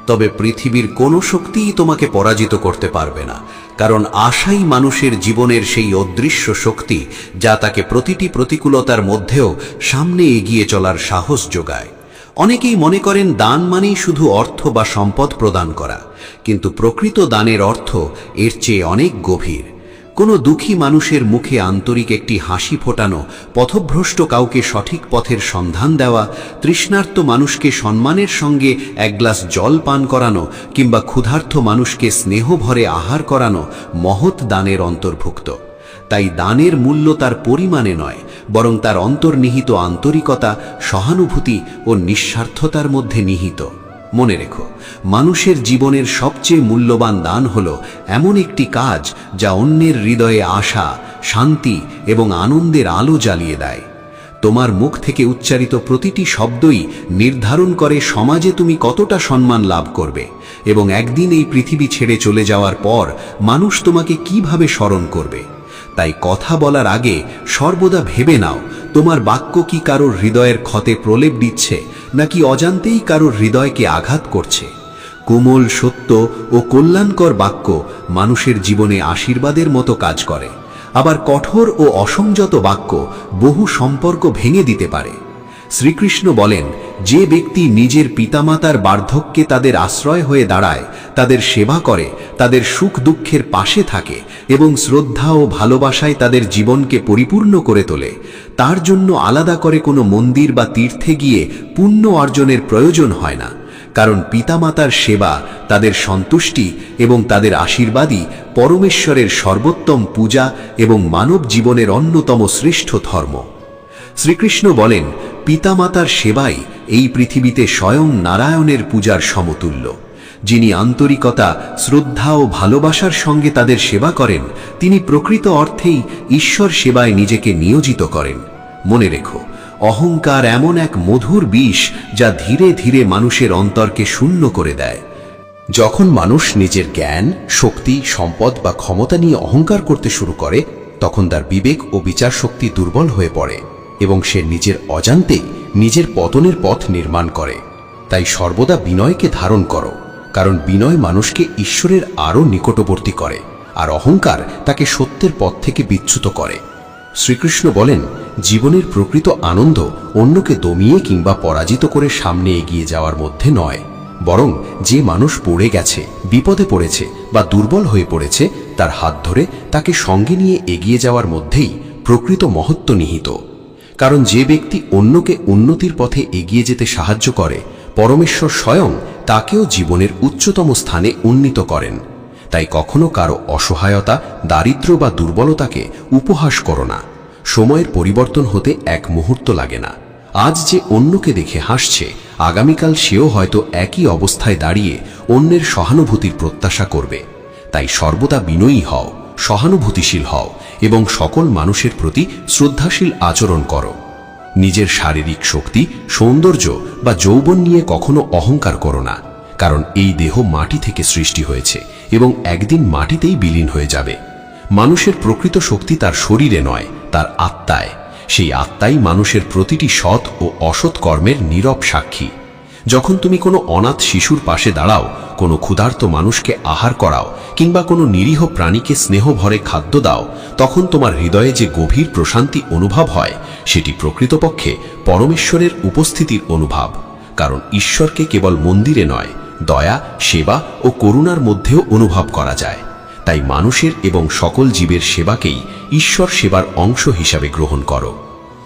তবে পৃথিবীর কোনো শক্তিই তোমাকে পরাজিত করতে পারবে না, কারণ আশাই মানুষের জীবনের সেই অদৃশ্য শক্তি যা তাকে প্রতিটি প্রতিকূলতার মধ্যেও সামনে এগিয়ে চলার সাহস যোগায়। অনেকেই মনে করেন দান মানেই শুধু অর্থ বা সম্পদ প্রদান করা, কিন্তু প্রকৃত দানের অর্থ এর চেয়ে অনেক গভীর। কোনো দুঃখী মানুষের মুখে আন্তরিক একটি হাসি ফোটানো, পথভ্রষ্ট কাউকে সঠিক পথের সন্ধান দেওয়া, তৃষ্ণার্ত মানুষকে সম্মানের সঙ্গে এক গ্লাস জল পান করানো কিংবা ক্ষুধার্ত মানুষকে স্নেহ ভরে আহার করানো মহৎ দানের অন্তর্ভুক্ত। তাই দানের মূল্য তার পরিমাণে নয়, বরং তার অন্তর্নিহিত আন্তরিকতা, সহানুভূতি ও নিঃস্বার্থতার মধ্যে নিহিত। মনে রেখো, মানুষের জীবনের সবচেয়ে মূল্যবান দান হল এমন একটি কাজ যা অন্যের হৃদয়ে আশা, শান্তি এবং আনন্দের আলো জ্বালিয়ে দেয়। তোমার মুখ থেকে উচ্চারিত প্রতিটি শব্দই নির্ধারণ করে সমাজে তুমি কতটা সম্মান লাভ করবে এবং একদিন এই পৃথিবী ছেড়ে চলে যাওয়ার পর মানুষ তোমাকে কিভাবে স্মরণ করবে। তাই কথা বলার আগে সর্বদা ভেবে নাও, তোমার বাক্য কি কারোর হৃদয়ের ক্ষতে প্রলেপ দিচ্ছে নাকি অজান্তেই কারোর হৃদয়কে আঘাত করছে। কোমল, সত্য ও কল্যাণকর বাক্য মানুষের জীবনে আশীর্বাদের মতো কাজ করে, আবার কঠোর ও অসংযত বাক্য বহু সম্পর্ক ভেঙে দিতে পারে। শ্রীকৃষ্ণ বলেন, যে ব্যক্তি নিজের পিতামাতার বার্ধক্যে তাদের আশ্রয় হয়ে দাঁড়ায়, তাদের সেবা করে, তাদের সুখ দুঃখের পাশে থাকে এবং শ্রদ্ধা ও ভালোবাসায় তাদের জীবনকে পরিপূর্ণ করে তোলে, তার জন্য আলাদা করে কোনো মন্দির বা তীর্থে গিয়ে পুণ্য অর্জনের প্রয়োজন হয় না। কারণ পিতামাতার সেবা, তাদের সন্তুষ্টি এবং তাদের আশীর্বাদই পরমেশ্বরের সর্বোত্তম পূজা এবং মানব জীবনের অন্যতম শ্রেষ্ঠ ধর্ম। শ্রীকৃষ্ণ বলেন, পিতামাতার সেবাই এই পৃথিবীতে স্বয়ং নারায়ণের পূজার সমতুল্য। যিনি আন্তরিকতা, শ্রদ্ধা ও ভালোবাসার সঙ্গে তাদের সেবা করেন, তিনি প্রকৃত অর্থেই ঈশ্বর সেবায় নিজেকে নিয়োজিত করেন। মনে রেখো, অহংকার এমন এক মধুর বিষ যা ধীরে ধীরে মানুষের অন্তরকে শূন্য করে দেয়। যখন মানুষ নিজের জ্ঞান, শক্তি, সম্পদ বা ক্ষমতা নিয়ে অহংকার করতে শুরু করে, তখন তার বিবেক ও বিচার শক্তি দুর্বল হয়ে পড়ে এবং সে নিজের অজান্তেই নিজের পতনের পথ নির্মাণ করে। তাই সর্বদা বিনয়কে ধারণ করো, কারণ বিনয় মানুষকে ঈশ্বরের আরও নিকটবর্তী করে, আর অহংকার তাকে সত্যের পথ থেকে বিচ্যুত করে। শ্রীকৃষ্ণ বলেন, জীবনের প্রকৃত আনন্দ অন্যকে দমিয়ে কিংবা পরাজিত করে সামনে এগিয়ে যাওয়ার মধ্যে নয়, বরং যে মানুষ পড়ে গেছে, বিপদে পড়েছে বা দুর্বল হয়ে পড়েছে, তার হাত ধরে তাকে সঙ্গে নিয়ে এগিয়ে যাওয়ার মধ্যেই প্রকৃত মহত্ব নিহিত। কারণ যে ব্যক্তি অন্যকে উন্নতির পথে এগিয়ে যেতে সাহায্য করে, পরমেশ্বর স্বয়ং তাকেও জীবনের উচ্চতম স্থানে উন্নীত করেন। তাই কখনো কারো অসহায়তা, দারিদ্র্য বা দুর্বলতাকে উপহাস করো না। সময়ের পরিবর্তন হতে এক মুহূর্ত লাগে না। আজ যে অন্যকে দেখে হাসছে, আগামীকাল সেও হয়তো একই অবস্থায় দাঁড়িয়ে অন্যের সহানুভূতির প্রত্যাশা করবে। তাই সর্বদা বিনয়ী হও, সহানুভূতিশীল হও এবং সকল মানুষের প্রতি শ্রদ্ধাশীল আচরণ করো। নিজের শারীরিক শক্তি, সৌন্দর্য বা যৌবন নিয়ে কখনো অহংকার করো না, কারণ এই দেহ মাটি থেকে সৃষ্টি হয়েছে এবং একদিন মাটিতেই বিলীন হয়ে যাবে। মানুষের প্রকৃত শক্তি তার শরীরে নয়, তার আত্মায়। সেই আত্মাই মানুষের প্রতিটি সৎ ও অসৎ কর্মের নীরব সাক্ষী। যখন তুমি কোনো অনাথ শিশুর পাশে দাঁড়াও, কোনো ক্ষুধার্ত মানুষকে আহার করাও কিংবা কোনো নিরীহ প্রাণীকে স্নেহ ভরে খাদ্য দাও, তখন তোমার হৃদয়ে যে গভীর প্রশান্তি অনুভব হয়, সেটি প্রকৃতপক্ষে পরমেশ্বরের উপস্থিতির অনুভব। কারণ ঈশ্বরকে কেবল মন্দিরে নয়, দয়া, সেবা ও করুণার মধ্যেও অনুভব করা যায়। তাই মানুষের এবং সকল জীবের সেবাকেই ঈশ্বর সেবার অংশ হিসাবে গ্রহণ করো।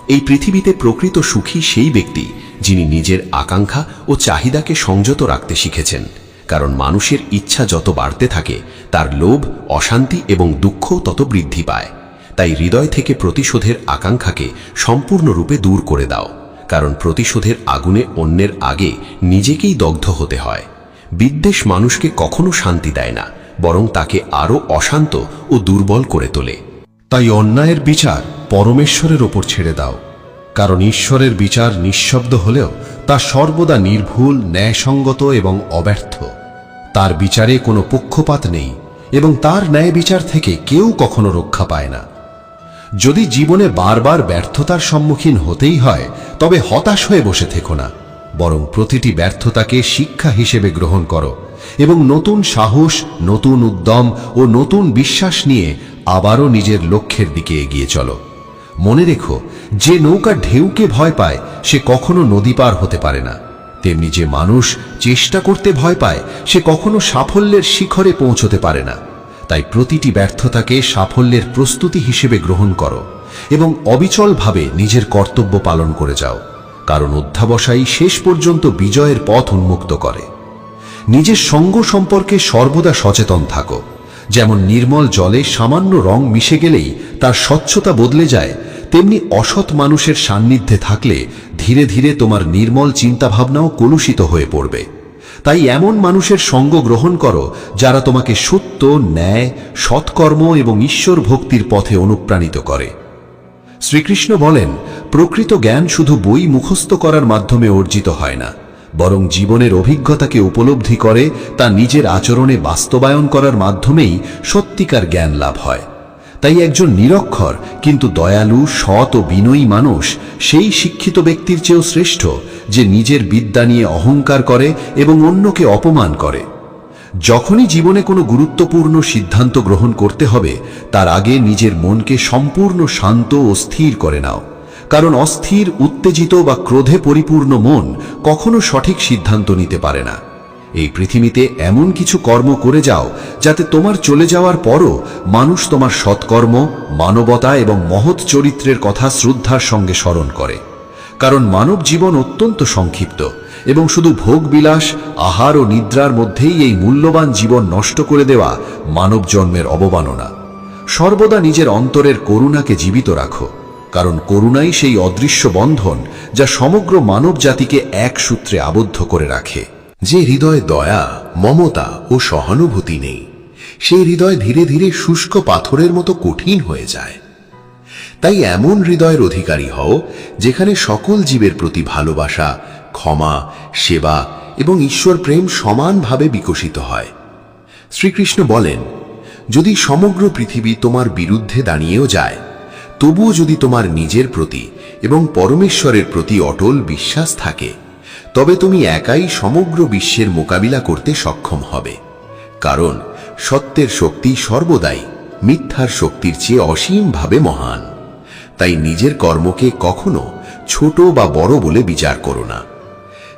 এই পৃথিবীতে প্রকৃত সুখী সেই ব্যক্তি যিনি নিজের আকাঙ্ক্ষা ও চাহিদাকে সংযত রাখতে শিখেছেন। কারণ মানুষের ইচ্ছা যত বাড়তে থাকে, তার লোভ, অশান্তি এবং দুঃখও তত বৃদ্ধি পায়। তাই হৃদয় থেকে প্রতিশোধের আকাঙ্ক্ষাকে সম্পূর্ণরূপে দূর করে দাও। কারণ প্রতিশোধের আগুনে অন্যের আগে নিজেকেই দগ্ধ হতে হয়। বিদ্বেষ মানুষকে কখনো শান্তি দেয় না, বরং তাকে আরও অশান্ত ও দুর্বল করে তোলে। তাই অন্যায়ের বিচার পরমেশ্বরের ওপর ছেড়ে দাও। কারণ ঈশ্বরের বিচার নিঃশব্দ হলেও তা সর্বদা নির্ভুল, ন্যায়সঙ্গত এবং অব্যর্থ। তার বিচারে কোনো পক্ষপাত নেই এবং তার ন্যায় বিচার থেকে কেউ কখনো রক্ষা পায় না। যদি জীবনে বারবার ব্যর্থতার সম্মুখীন হতেই হয়, তবে হতাশ হয়ে বসে থেকো না, বরং প্রতিটি ব্যর্থতাকে শিক্ষা হিসেবে গ্রহণ করো এবং নতুন সাহস, নতুন উদ্যম ও নতুন বিশ্বাস নিয়ে আবারও নিজের লক্ষ্যের দিকে এগিয়ে চলো। মনে রেখো, যে নৌকা ঢেউকে ভয় পায় সে কখনো নদী পার হতে পারে না, তেমনি যে মানুষ চেষ্টা করতে ভয় পায় সে কখনো সাফল্যের শিখরে পৌঁছতে পারে না। তাই প্রতিটি ব্যর্থতাকে সাফল্যের প্রস্তুতি হিসেবে গ্রহণ করো এবং অবিচলভাবে নিজের কর্তব্য পালন করে যাও। কারণ অধ্যাবসায়ই শেষ পর্যন্ত বিজয়ের পথ উন্মুক্ত করে। নিজের সঙ্গ সম্পর্কে সর্বদা সচেতন থাকো। যেমন নির্মল জলে সামান্য রং মিশে গেলেই তার স্বচ্ছতা বদলে যায়, তেমনি অসৎ মানুষের সান্নিধ্যে থাকলে ধীরে ধীরে তোমার নির্মল চিন্তাভাবনাও কলুষিত হয়ে পড়বে। তাই এমন মানুষের সঙ্গ গ্রহণ করো যারা তোমাকে সত্য, ন্যায়, সৎকর্ম এবং ঈশ্বর ভক্তির পথে অনুপ্রাণিত করে। শ্রীকৃষ্ণ বলেন, প্রকৃত জ্ঞান শুধু বই মুখস্থ করার মাধ্যমে অর্জিত হয় না, বরং জীবনের অভিজ্ঞতাকে উপলব্ধি করে তা নিজের আচরণে বাস্তবায়ন করার মাধ্যমেই সত্যিকার জ্ঞান লাভ হয়। তাই একজন নিরক্ষর কিন্তু দয়ালু, সৎ ও বিনয়ী মানুষ সেই শিক্ষিত ব্যক্তির চেয়েও শ্রেষ্ঠ যে নিজের বিদ্যা নিয়ে অহংকার করে এবং অন্যকে অপমান করে। যখনই জীবনে কোনো গুরুত্বপূর্ণ সিদ্ধান্ত গ্রহণ করতে হবে, তার আগে নিজের মনকে সম্পূর্ণ শান্ত ও স্থির করে নাও। কারণ অস্থির, উত্তেজিত বা ক্রোধে পরিপূর্ণ মন কখনো সঠিক সিদ্ধান্ত নিতে পারে না। এই পৃথিবীতে এমন কিছু কর্ম করে যাও যাতে তোমার চলে যাওয়ার পরও মানুষ তোমার সৎকর্ম, মানবতা এবং মহৎ চরিত্রের কথা শ্রদ্ধার সঙ্গে স্মরণ করে। কারণ মানব জীবন অত্যন্ত সংক্ষিপ্ত এবং শুধু ভোগবিলাস, আহার ও নিদ্রার মধ্যেই এই মূল্যবান জীবন নষ্ট করে দেওয়া মানব জন্মের অবমাননা। সর্বদা নিজের অন্তরের করুণাকে জীবিত রাখো, কারণ করুণাই সেই অদৃশ্য বন্ধন যা সমগ্র মানব জাতিকে এক সূত্রে আবদ্ধ করে রাখে। যে হৃদয়ে দয়া, মমতা ও সহানুভূতি নেই, সেই হৃদয় ধীরে ধীরে শুষ্ক পাথরের মতো কঠিন হয়ে যায়। তাই এমন হৃদয়ের অধিকারী হও যেখানে সকল জীবের প্রতি ভালোবাসা, ক্ষমা, সেবা এবং ঈশ্বর প্রেম সমানভাবে বিকশিত হয়। শ্রীকৃষ্ণ বলেন, যদি সমগ্র পৃথিবী তোমার বিরুদ্ধে দাঁড়িয়েও যায়, তবুও যদি তোমার নিজের প্রতি এবং পরমেশ্বরের প্রতি অটল বিশ্বাস থাকে, তবে তুমি একাই সমগ্র বিশ্বের মোকাবিলা করতে সক্ষম হবে। কারণ সত্যের শক্তি সর্বদাই মিথ্যার শক্তির চেয়ে অসীমভাবে মহান। তাই নিজের কর্মকে কখনো ছোট বা বড় বলে বিচার করো না।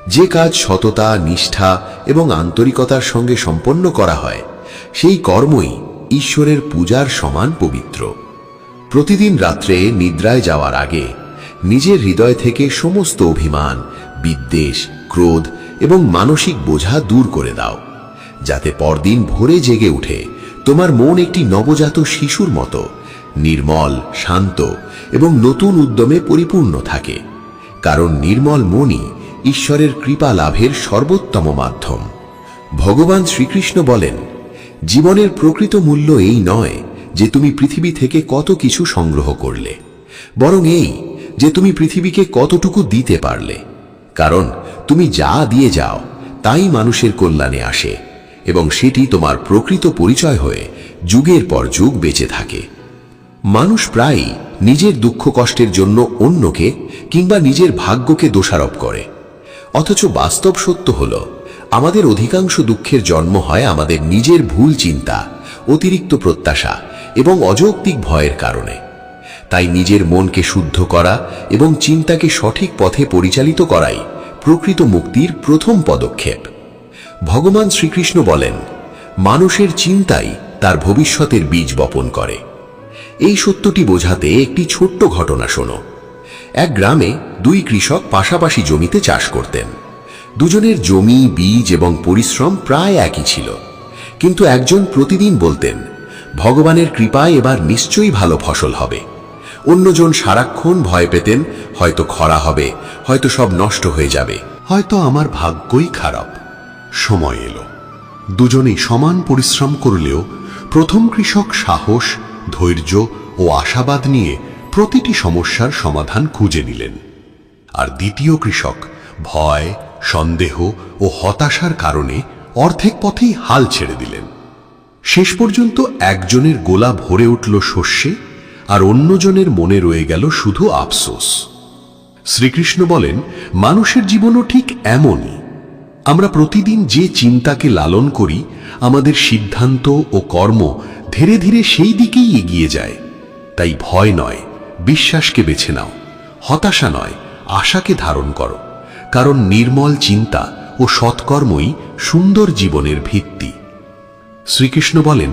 যে কাজ সততা, নিষ্ঠা এবং আন্তরিকতার সঙ্গে সম্পন্ন করা হয়, সেই কর্মই ঈশ্বরের পূজার সমান পবিত্র। প্রতিদিন রাত্রে নিদ্রায় যাওয়ার আগে নিজের হৃদয় থেকে সমস্ত অভিমান, বিদ্বেষ, ক্রোধ এবং মানসিক বোঝা দূর করে দাও, যাতে পরদিন ভোরে জেগে উঠে তোমার মন একটি নবজাত শিশুর মতো নির্মল, শান্ত এবং নতুন উদ্যমে পরিপূর্ণ থাকে। কারণ নির্মল মনই ঈশ্বরের কৃপা লাভের সর্বোত্তম মাধ্যম। ভগবান শ্রীকৃষ্ণ বলেন, জীবনের প্রকৃত মূল্য এই নয় যে তুমি পৃথিবী থেকে কত কিছু সংগ্রহ করলে, বরং এই যে তুমি পৃথিবীকে কতটুকু দিতে পারলে। কারণ তুমি যা দিয়ে যাও তাই মানুষের কল্যাণে আসে এবং সেটি তোমার প্রকৃত পরিচয় হয়ে যুগের পর যুগ বেঁচে থাকে। মানুষ প্রায়ই নিজের দুঃখ কষ্টের জন্য অন্যকে কিংবা নিজের ভাগ্যকে দোষারোপ করে, অথচ বাস্তব সত্য হল আমাদের অধিকাংশ দুঃখের জন্ম হয় আমাদের নিজের ভুল চিন্তা, অতিরিক্ত প্রত্যাশা এবং অযৌক্তিক ভয়ের কারণে। তাই নিজের মনকে শুদ্ধ করা এবং চিন্তাকে সঠিক পথে পরিচালিত করাই প্রকৃত মুক্তির প্রথম পদক্ষেপ। ভগবান শ্রীকৃষ্ণ বলেন, মানুষের চিন্তাই তার ভবিষ্যতের বীজ বপন করে। এই সত্যটি বোঝাতে একটি ছোট্ট ঘটনা শোনো। এক গ্রামে দুই কৃষক পাশাপাশি জমিতে চাষ করতেন। দুজনের জমি, বীজ এবং পরিশ্রম প্রায় একই ছিল, কিন্তু একজন প্রতিদিন বলতেন, ভগবানের কৃপায় এবার নিশ্চয়ই ভালো ফসল হবে। অন্যজন সারাক্ষণ ভয় পেতেন, হয়তো খরা হবে, হয়তো সব নষ্ট হয়ে যাবে, হয়তো আমার ভাগ্যই খারাপ। সময় এলো, দুজনেই সমান পরিশ্রম করলেও প্রথম কৃষক সাহস, ধৈর্য ও আশাবাদ নিয়ে প্রতিটি সমস্যার সমাধান খুঁজে নিলেন, আর দ্বিতীয় কৃষক ভয়, সন্দেহ ও হতাশার কারণে অর্ধেক পথেই হাল ছেড়ে দিলেন। শেষ পর্যন্ত একজনের গোলা ভরে উঠল শস্যে, আর অন্যজনের মনে রয়ে গেল শুধু আফসোস। শ্রীকৃষ্ণ বলেন, মানুষের জীবনও ঠিক এমনই। আমরা প্রতিদিন যে চিন্তাকে লালন করি, আমাদের সিদ্ধান্ত ও কর্ম ধীরে ধীরে সেই দিকেই এগিয়ে যায়। তাই ভয় নয়, বিশ্বাসকে বেছে নাও। হতাশা নয়, আশাকে ধারণ করো, কারণ নির্মল চিন্তা ও সৎকর্মই সুন্দর জীবনের ভিত্তি। শ্রীকৃষ্ণ বলেন,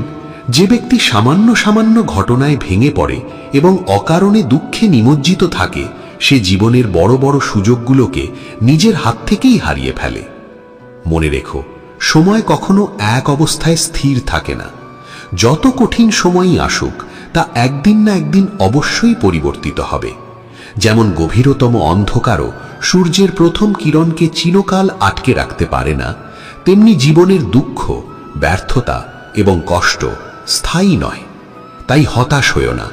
যে ব্যক্তি সামান্য সামান্য ঘটনায় ভেঙে পড়ে এবং অকারণে দুঃখে নিমজ্জিত থাকে, সে জীবনের বড় বড় সুযোগগুলোকে নিজের হাত থেকেই হারিয়ে ফেলে। মনে রেখো, সময় কখনো এক অবস্থায় স্থির থাকে না। যত কঠিন সময়ই আসুক, তা একদিন না একদিন অবশ্যই পরিবর্তিত হবে। যেমন গভীরতম অন্ধকারও সূর্যের প্রথম কিরণকে চিরকাল আটকে রাখতে পারে না, তেমনি জীবনের দুঃখ, ব্যর্থতা এবং কষ্ট স্থায়ী নয়। তাই হতাশ হয়ো না,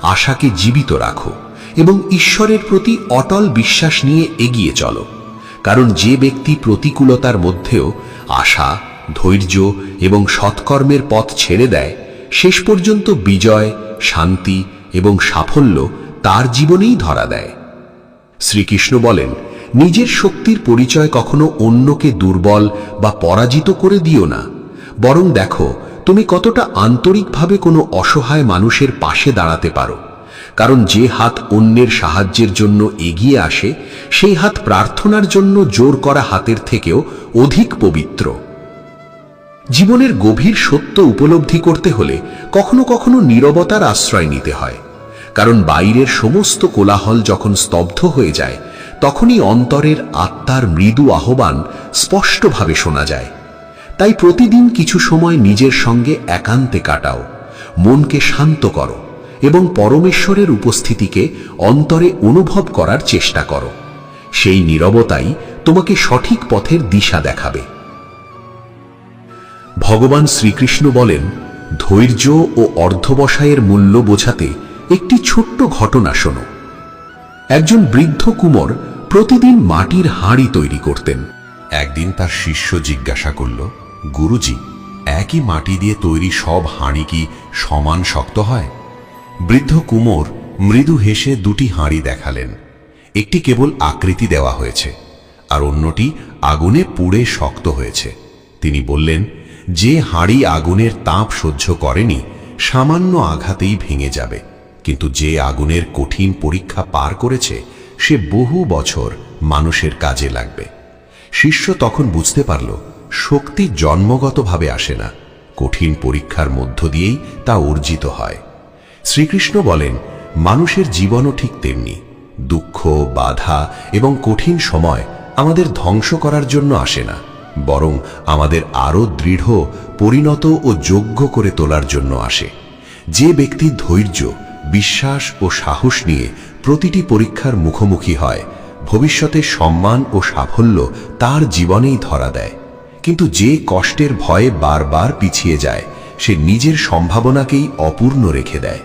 আশাকে জীবিত রাখো এবং ঈশ্বরের প্রতি অটল বিশ্বাস নিয়ে এগিয়ে চলো। কারণ যে ব্যক্তি প্রতিকূলতার মধ্যেও আশা, ধৈর্য এবং সৎকর্মের পথ ছেড়ে দেয়, শেষ পর্যন্ত বিজয়, শান্তি এবং সাফল্য তার জীবনেই ধরা দেয়। শ্রীকৃষ্ণ বলেন, নিজের শক্তির পরিচয় কখনো অন্যকে দুর্বল বা পরাজিত করে দিও না, বরং দেখো তুমি কতটা আন্তরিকভাবে কোনো অসহায় মানুষের পাশে দাঁড়াতে পারো। কারণ যে হাত অন্যের সাহায্যের জন্য এগিয়ে আসে, সেই হাত প্রার্থনার জন্য জোর করা হাতের থেকেও অধিক পবিত্র। জীবনের গভীর সত্য উপলব্ধি করতে হলে কখনো কখনো নীরবতার আশ্রয় নিতে হয়। কারণ বাইরের সমস্ত কোলাহল যখন স্তব্ধ হয়ে যায়, তখনই অন্তরের আত্মার মৃদু আহ্বান স্পষ্টভাবে শোনা যায়। তাই প্রতিদিন কিছু সময় নিজের সঙ্গে একান্তে কাটাও, মনকে শান্ত করো এবং পরমেশ্বরের উপস্থিতিকে অন্তরে অনুভব করার চেষ্টা করো। সেই নীরবতাই তোমাকে সঠিক পথের দিশা দেখাবে। ভগবান শ্রীকৃষ্ণ বলেন, ধৈর্য ও অর্ধবসায়ের মূল্য বোঝাতে একটি ছোট্ট ঘটনা শোনো। একজন বৃদ্ধ কুমোর প্রতিদিন মাটির হাঁড়ি তৈরি করতেন। একদিন তার শিষ্য জিজ্ঞাসা করল, গুরুজি, একই মাটি দিয়ে তৈরি সব হাঁড়ি কি সমান শক্ত হয়? বৃদ্ধ কুমোর মৃদু হেসে দুটি হাঁড়ি দেখালেন। একটি কেবল আকৃতি দেওয়া হয়েছে, আর অন্যটি আগুনে পুড়ে শক্ত হয়েছে। তিনি বললেন, যে হাঁড়ি আগুনের তাপ সহ্য করেনি, সামান্য আঘাতেই ভেঙে যাবে, কিন্তু যে আগুনের কঠিন পরীক্ষা পার করেছে, সে বহু বছর মানুষের কাজে লাগবে। শিষ্য তখন বুঝতে পারল, শক্তি জন্মগতভাবে আসে না, কঠিন পরীক্ষার মধ্য দিয়েই তা অর্জিত হয়। শ্রীকৃষ্ণ বলেন, মানুষের জীবনও ঠিক তেমনি। দুঃখ, বাধা এবং কঠিন সময় আমাদের ধ্বংস করার জন্য আসে না, বরং আমাদের আরও দৃঢ়, পরিণত ও যোগ্য করে তোলার জন্য আসে। যে ব্যক্তি ধৈর্য, বিশ্বাস ও সাহস নিয়ে প্রতিটি পরীক্ষার মুখোমুখি হয়, ভবিষ্যতে সম্মান ও সাফল্য তার জীবনেই ধরা দেয়। কিন্তু যে কষ্টের ভয়ে বারবার পিছিয়ে যায়, সে নিজের সম্ভাবনাকেই অপূর্ণ রেখে দেয়।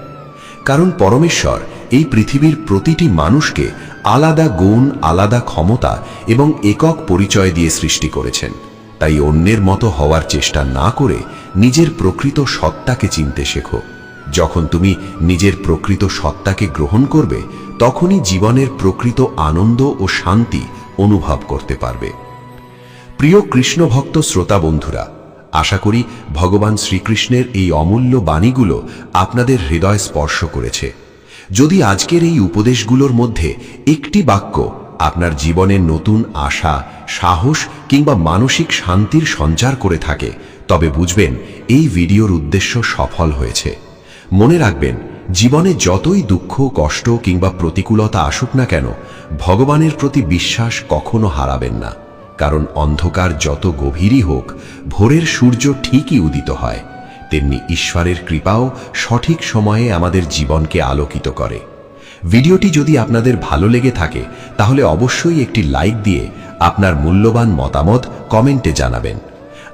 কারণ পরমেশ্বর এই পৃথিবীর প্রতিটি মানুষকে আলাদা গুণ, আলাদা ক্ষমতা এবং একক পরিচয় দিয়ে সৃষ্টি করেছেন। তাই অন্যের মতো হওয়ার চেষ্টা না করে নিজের প্রকৃত সত্তাকে চিনতে শেখো। যখন তুমি নিজের প্রকৃত সত্তাকে গ্রহণ করবে, তখনই জীবনের প্রকৃত আনন্দ ও শান্তি অনুভব করতে পারবে। প্রিয় কৃষ্ণ ভক্ত শ্রোতা বন্ধুরা, আশা করি ভগবান শ্রীকৃষ্ণের এই অমূল্য বাণীগুলো আপনাদের হৃদয় স্পর্শ করেছে। যদি আজকের এই উপদেশগুলোর মধ্যে একটি বাক্য আপনার জীবনে নতুন আশা, সাহস কিংবা মানসিক শান্তির সঞ্চার করে থাকে, তবে বুঝবেন এই ভিডিওর উদ্দেশ্য সফল হয়েছে। মনে রাখবেন, জীবনে যতই দুঃখ, কষ্ট কিংবা প্রতিকূলতা আসুক না কেন, ভগবানের প্রতি বিশ্বাস কখনো হারাবেন না। কারণ অন্ধকার যত গভীরই হোক, ভোরের সূর্য ঠিকই উদিত হয়। তেমনি ঈশ্বরের কৃপাও সঠিক সময়ে আমাদের জীবনকে আলোকিত করে। ভিডিওটি যদি আপনাদের ভালো লেগে থাকে, তাহলে অবশ্যই একটি লাইক দিয়ে আপনার মূল্যবান মতামত কমেন্টে জানাবেন।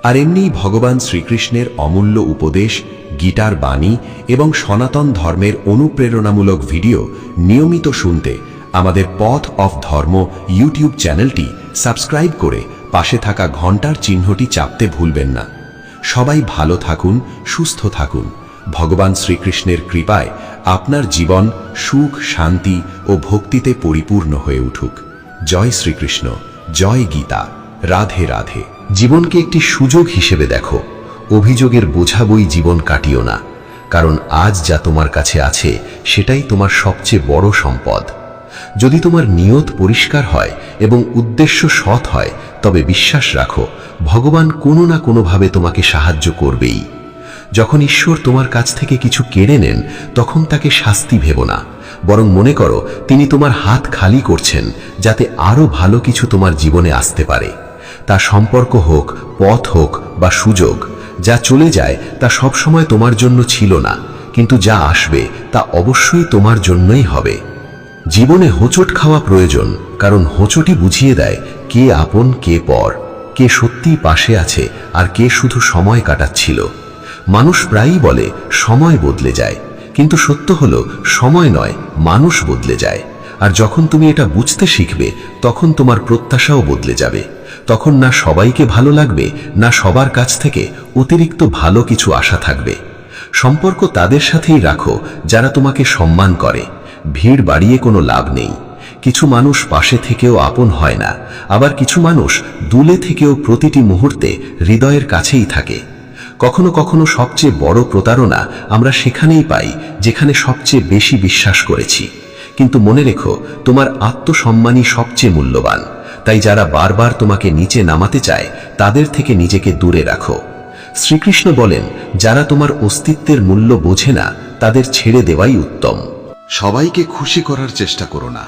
আর এমনিই ভগবান শ্রীকৃষ্ণের অমূল্য উপদেশ, গীতার বাণী এবং সনাতন ধর্মের অনুপ্রেরণামূলক ভিডিও নিয়মিত শুনতে আমাদের পথ অফ ধর্ম ইউটিউব চ্যানেলটি সাবস্ক্রাইব করে পাশে থাকা ঘন্টার চিহ্নটি চাপতে ভুলবেন না। সবাই ভালো থাকুন, সুস্থ থাকুন। ভগবান শ্রীকৃষ্ণের কৃপায় আপনার জীবন সুখ, শান্তি ও ভক্তিতে পরিপূর্ণ হয়ে উঠুক। জয় শ্রীকৃষ্ণ, জয় গীতা, রাধে রাধে। জীবনকে একটি সুযোগ হিসেবে দেখো, অভিযোগের বোঝা বই জীবন কাটিও না। কারণ আজ যা তোমার কাছে আছে, সেটাই তোমার সবচেয়ে বড় সম্পদ। যদি তোমার নিয়ত পরিষ্কার হয় এবং উদ্দেশ্য সৎ হয়, তবে বিশ্বাস রাখো, ভগবান কোনো না কোনোভাবে তোমাকে সাহায্য করবেই। যখন ঈশ্বর তোমার কাছ থেকে কিছু কেড়ে নেন, তখন তাকে শাস্তি ভেবো না, বরং মনে করো তিনি তোমার হাত খালি করছেন, যাতে আরো ভালো কিছু তোমার জীবনে আসতে পারে। তা সম্পর্ক হোক, পথ হোক বা সুযোগ, যা চলে যায় তা সবসময় তোমার জন্য ছিল না, কিন্তু যা আসবে তা অবশ্যই তোমার জন্যই হবে। জীবনে হোঁচট খাওয়া প্রয়োজন, কারণ হোঁচটই বুঝিয়ে দেয় কে আপন, কে পর, কে সত্যিই পাশে আছে আর কে শুধু সময় কাটাচ্ছিল। মানুষ প্রায়ই বলে সময় বদলে যায়, কিন্তু সত্য হলো সময় নয়, মানুষ বদলে যায়। আর যখন তুমি এটা বুঝতে শিখবে, তখন তোমার প্রত্যাশাও বদলে যাবে। তখন না সবাইকে ভালো লাগবে, না সবার কাছ থেকে অতিরিক্ত ভালো কিছু আশা থাকবে। সম্পর্ক তাদের সাথেই রাখো যারা তোমাকে সম্মান করে। ভিড় বাড়িয়ে কোনো লাভ নেই। কিছু মানুষ পাশে থেকেও আপন হয় না, আবার কিছু মানুষ দূরে থেকেও প্রতিটি মুহূর্তে হৃদয়ের কাছেই থাকে। কখনো কখনো সবচেয়ে বড় প্রতারণা আমরা সেখানেই পাই যেখানে সবচেয়ে বেশি বিশ্বাস করেছি। কিন্তু মনে রেখো, তোমার আত্মসম্মানই সবচেয়ে মূল্যবান। তাই যারা বারবার তোমাকে নিচে নামাতে চায়, তাদের থেকে নিজেকে দূরে রাখো। শ্রীকৃষ্ণ বলেন, যারা তোমার অস্তিত্বের মূল্য বোঝে না, তাদের ছেড়ে দেওয়াই উত্তম। সবাইকে খুশি করার চেষ্টা করো না,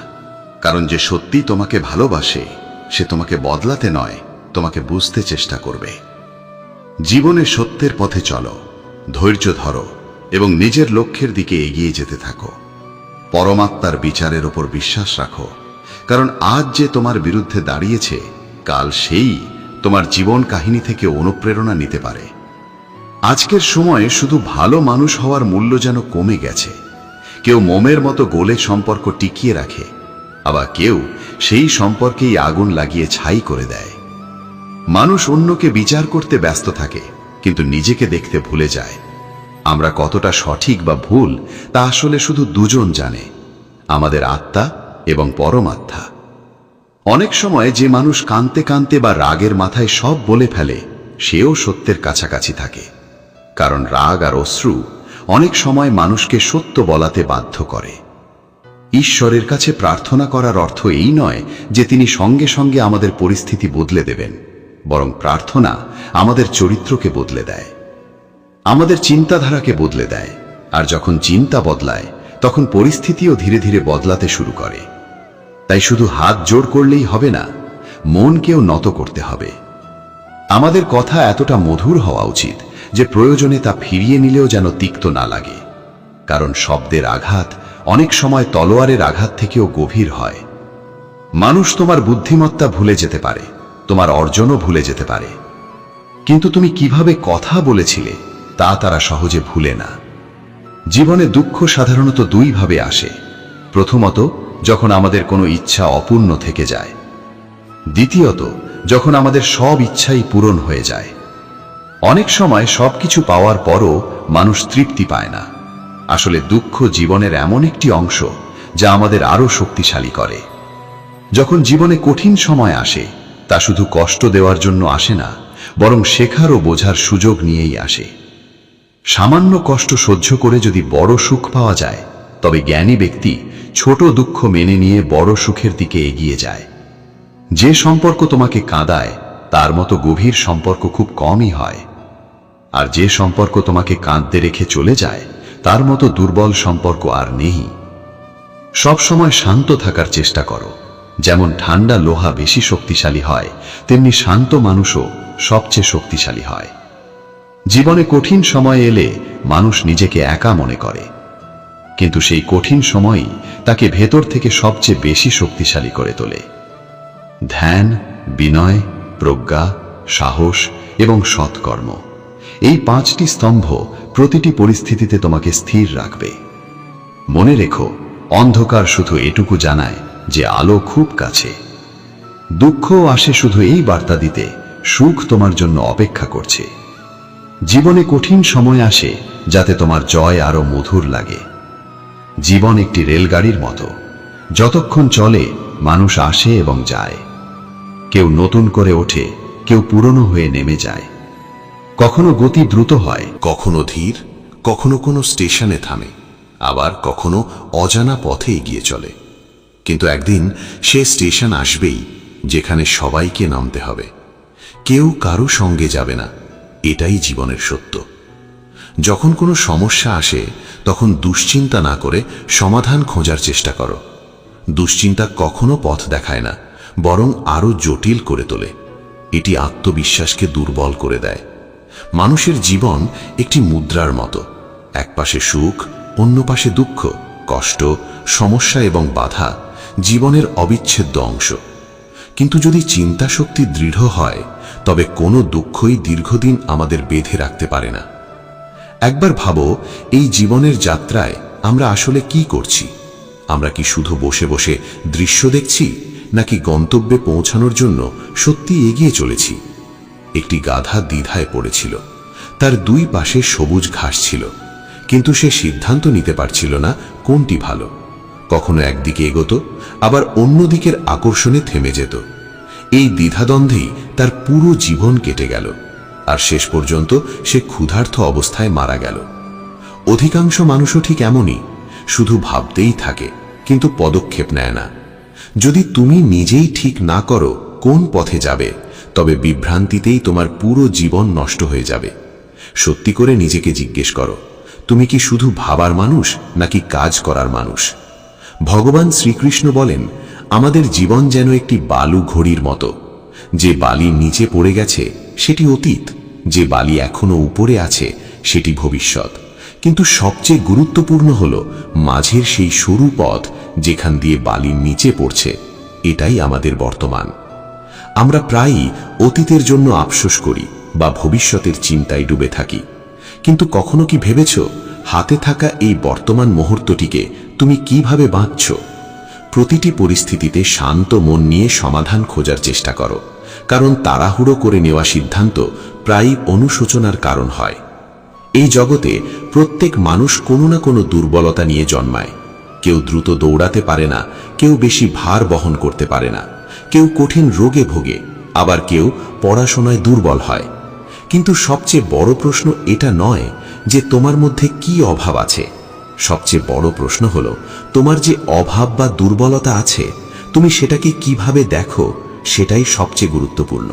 কারণ যে সত্যি তোমাকে ভালোবাসে, সে তোমাকে বদলাতে নয়, তোমাকে বুঝতে চেষ্টা করবে। জীবনে সত্যের পথে চলো, ধৈর্য ধরো এবং নিজের লক্ষ্যের দিকে এগিয়ে যেতে থাকো। পরমাত্মার বিচারের ওপর বিশ্বাস রাখো, কারণ আজ যে তোমার বিরুদ্ধে দাঁড়িয়েছে, কাল সেই তোমার জীবন কাহিনী থেকে অনুপ্রেরণা নিতে পারে। আজকের সময়ে শুধু ভালো মানুষ হওয়ার মূল্য যেন কমে গেছে। কেউ মোমের মতো গোলে সম্পর্ক টিকিয়ে রাখে, আবার কেউ সেই সম্পর্কেই আগুন লাগিয়ে ছাই করে দেয়। মানুষ অন্যকে বিচার করতে ব্যস্ত থাকে, কিন্তু নিজেকে দেখতে ভুলে যায়। আমরা কতটা সঠিক বা ভুল তা আসলে শুধু দুজন জানে, আমাদের আত্মা এবং পরমাত্মা। অনেক সময় যে মানুষ কাঁদতে কাঁদতে বা রাগের মাথায় সব বলে ফেলে, সেও সত্যের কাছাকাছি থাকে। কারণ রাগ আর অশ্রু অনেক সময় মানুষকে সত্য বলাতে বাধ্য করে। ঈশ্বরের কাছে প্রার্থনা করার অর্থ এই নয় যে তিনি সঙ্গে সঙ্গে আমাদের পরিস্থিতি বদলে দেবেন, বরং প্রার্থনা আমাদের চরিত্রকে বদলে দেয়, আমাদের চিন্তাধারাকে বদলে দেয়। আর যখন চিন্তা বদলায়, তখন পরিস্থিতিও ধীরে ধীরে বদলাতে শুরু করে। তাই শুধু হাত জোড় করলেই হবে না, মনকেও নত করতে হবে। আমাদের কথা এতটা মধুর হওয়া উচিত যে প্রয়োজনে তা ফিরিয়ে নিলেও যেন তিক্ত না লাগে। কারণ শব্দের আঘাত অনেক সময় তলোয়ারের আঘাত থেকেও গভীর হয়। মানুষ তোমার বুদ্ধিমত্তা ভুলে যেতে পারে, তোমার অর্জনও ভুলে যেতে পারে, কিন্তু তুমি কিভাবে কথা বলেছিলে তা তারা সহজে ভুলে না। জীবনে দুঃখ সাধারণত দুই ভাবে আসে। প্রথমত, যখন আমাদের কোনো ইচ্ছা অপূর্ণ থেকে যায়। দ্বিতীয়ত, যখন আমাদের সব ইচ্ছাই পূরণ হয়ে যায়। অনেক সময় সবকিছু পাওয়ার পরও মানুষ তৃপ্তি পায় না। আসলে দুঃখ জীবনের এমন একটি অংশ যা আমাদের আরো শক্তিশালী করে। যখন জীবনে কঠিন সময় আসে, তা শুধু কষ্ট দেওয়ার জন্য আসে না, বরং শেখার ও বোঝার সুযোগ নিয়েই আসে। সামান্য কষ্ট সহ্য করে যদি বড় সুখ পাওয়া যায়, তবে জ্ঞানী ব্যক্তি ছোট দুঃখ মেনে নিয়ে বড় সুখের দিকে এগিয়ে যায়। যে সম্পর্ক তোমাকে কাঁদায়, তার মতো গভীর সম্পর্ক খুব কমই হয়। আর যে সম্পর্ক তোমাকে কাঁদতে রেখে চলে যায়, তার মতো দুর্বল সম্পর্ক আর নেই। সব সময় শান্ত থাকার চেষ্টা করো। যেমন ঠান্ডা লোহা বেশি শক্তিশালী হয়, তেমনি শান্ত মানুষও সবচেয়ে শক্তিশালী হয়। জীবনে কঠিন সময় এলে মানুষ নিজেকে একা মনে করে, কিন্তু সেই কঠিন সময়ই তাকে ভেতর থেকে সবচেয়ে বেশি শক্তিশালী করে তোলে। ধ্যান, বিনয়, প্রজ্ঞা, সাহস এবং সৎকর্ম, এই 5টি স্তম্ভ প্রতিটি পরিস্থিতিতে তোমাকে স্থির রাখবে। মনে রেখো, অন্ধকার শুধু এটুকু জানায় যে আলো খুব কাছে। দুঃখও আসে শুধু এই বার্তা দিতে, সুখ তোমার জন্য অপেক্ষা করছে। জীবনে কঠিন সময় আসে যাতে তোমার জয় আরো মধুর লাগে। জীবন একটি রেলগাড়ির মতো, যতক্ষণ চলে মানুষ আসে এবং যায়। কেউ নতুন করে ওঠে, কেউ পুরনো হয়ে নেমে যায়। কখনো গতি দ্রুত হয়, কখনো ধীর, কখনো কোনো স্টেশনে থামে, আবার কখনো অজানা পথে এগিয়ে চলে। কিন্তু একদিন সে স্টেশন আসবেই যেখানে সবাইকে নামতে হবে। কেউ কারো সঙ্গে যাবে না, এটাই জীবনের সত্য। যখন কোনো সমস্যা আসে, তখন দুশ্চিন্তা না করে সমাধান খোঁজার চেষ্টা করো। দুশ্চিন্তা কখনো পথ দেখায় না, বরং আরো জটিল করে তোলে। এটি আত্মবিশ্বাসকে দুর্বল করে দেয়। মানুষের জীবন একটি মুদ্রার মতো, এক পাশে সুখ, অন্য পাশে দুঃখ, কষ্ট, সমস্যা এবং বাধা জীবনের অবিচ্ছেদ্য অংশ। কিন্তু যদি চিন্তা শক্তি দৃঢ় হয়, তবে কোনো দুঃখই দীর্ঘদিন আমাদের বেঁধে রাখতে পারে না। একবার ভাবো, এই জীবনের যাত্রায় আমরা আসলে কি করছি? আমরা কি শুধু বসে বসে দৃশ্য দেখছি, নাকি গন্তব্যে পৌঁছানোর জন্য সত্যি এগিয়ে চলেছি? একটি গাধা দ্বিধায় পড়েছিল। তার দুই পাশে সবুজ ঘাস ছিল, কিন্তু সে সিদ্ধান্ত নিতে পারছিল না কোনটি ভালো। কখনো একদিকে এগোতো, আবার অন্য দিকের আকর্ষণে থেমে যেত। এই দ্বিধাদ্বন্দ্বেই তার পুরো জীবন কেটে গেল, আর শেষ পর্যন্ত সে ক্ষুধার্ত অবস্থায় মারা গেল। অধিকাংশ মানুষও ঠিক এমনই, শুধু ভাবতেই থাকে কিন্তু পদক্ষেপ নেয় না। যদি তুমি নিজেই ঠিক না করো কোন পথে যাবে, তবে বিভ্রান্তিতেই তোমার পুরো জীবন নষ্ট হয়ে যাবে। সত্যি করে নিজেকে জিজ্ঞেস করো, তুমি কি শুধু ভাবার মানুষ নাকি কাজ করার মানুষ? ভগবান শ্রীকৃষ্ণ বলেন, আমাদের জীবন যেন একটি বালু ঘড়ির মতো। যে বালি নিচে পড়ে গেছে সেটি অতীত, যে বালি এখনো উপরে আছে সেটি ভবিষ্যৎ। কিন্তু সবচেয়ে গুরুত্বপূর্ণ হলো মাঝের সেই সরু পথ যেখান দিয়ে বালি নিচে পড়ছে, এটাই আমাদের বর্তমান। আমরা প্রায়ই অতীতের জন্য আফসোস করি বা ভবিষ্যতের চিন্তায় ডুবে থাকি, কিন্তু কখনো কি ভেবেছ হাতে থাকা এই বর্তমান মুহূর্তটিকে তুমি কিভাবে বাঁচছ? প্রতিটি পরিস্থিতিতে শান্ত মন নিয়ে সমাধান খোঁজার চেষ্টা করো, কারণ তাড়াহুড়ো করে নেওয়া সিদ্ধান্ত প্রায়ই অনুশোচনার কারণ হয়। এই জগতে প্রত্যেক মানুষ কোনো না কোনো দুর্বলতা নিয়ে জন্মায়। কেউ দ্রুত দৌড়াতে পারে না, কেউ বেশি ভার বহন করতে পারে না, কেউ কঠিন রোগে ভোগে, আবার কেউ পড়াশোনায় দুর্বল হয়। কিন্তু সবচেয়ে বড় প্রশ্ন এটা নয় যে তোমার মধ্যে কি অভাব আছে। সবচেয়ে বড় প্রশ্ন হলো, তোমার যে অভাব বা দুর্বলতা আছে, তুমি সেটাকে কিভাবে দেখো, সেটাই সবচেয়ে গুরুত্বপূর্ণ।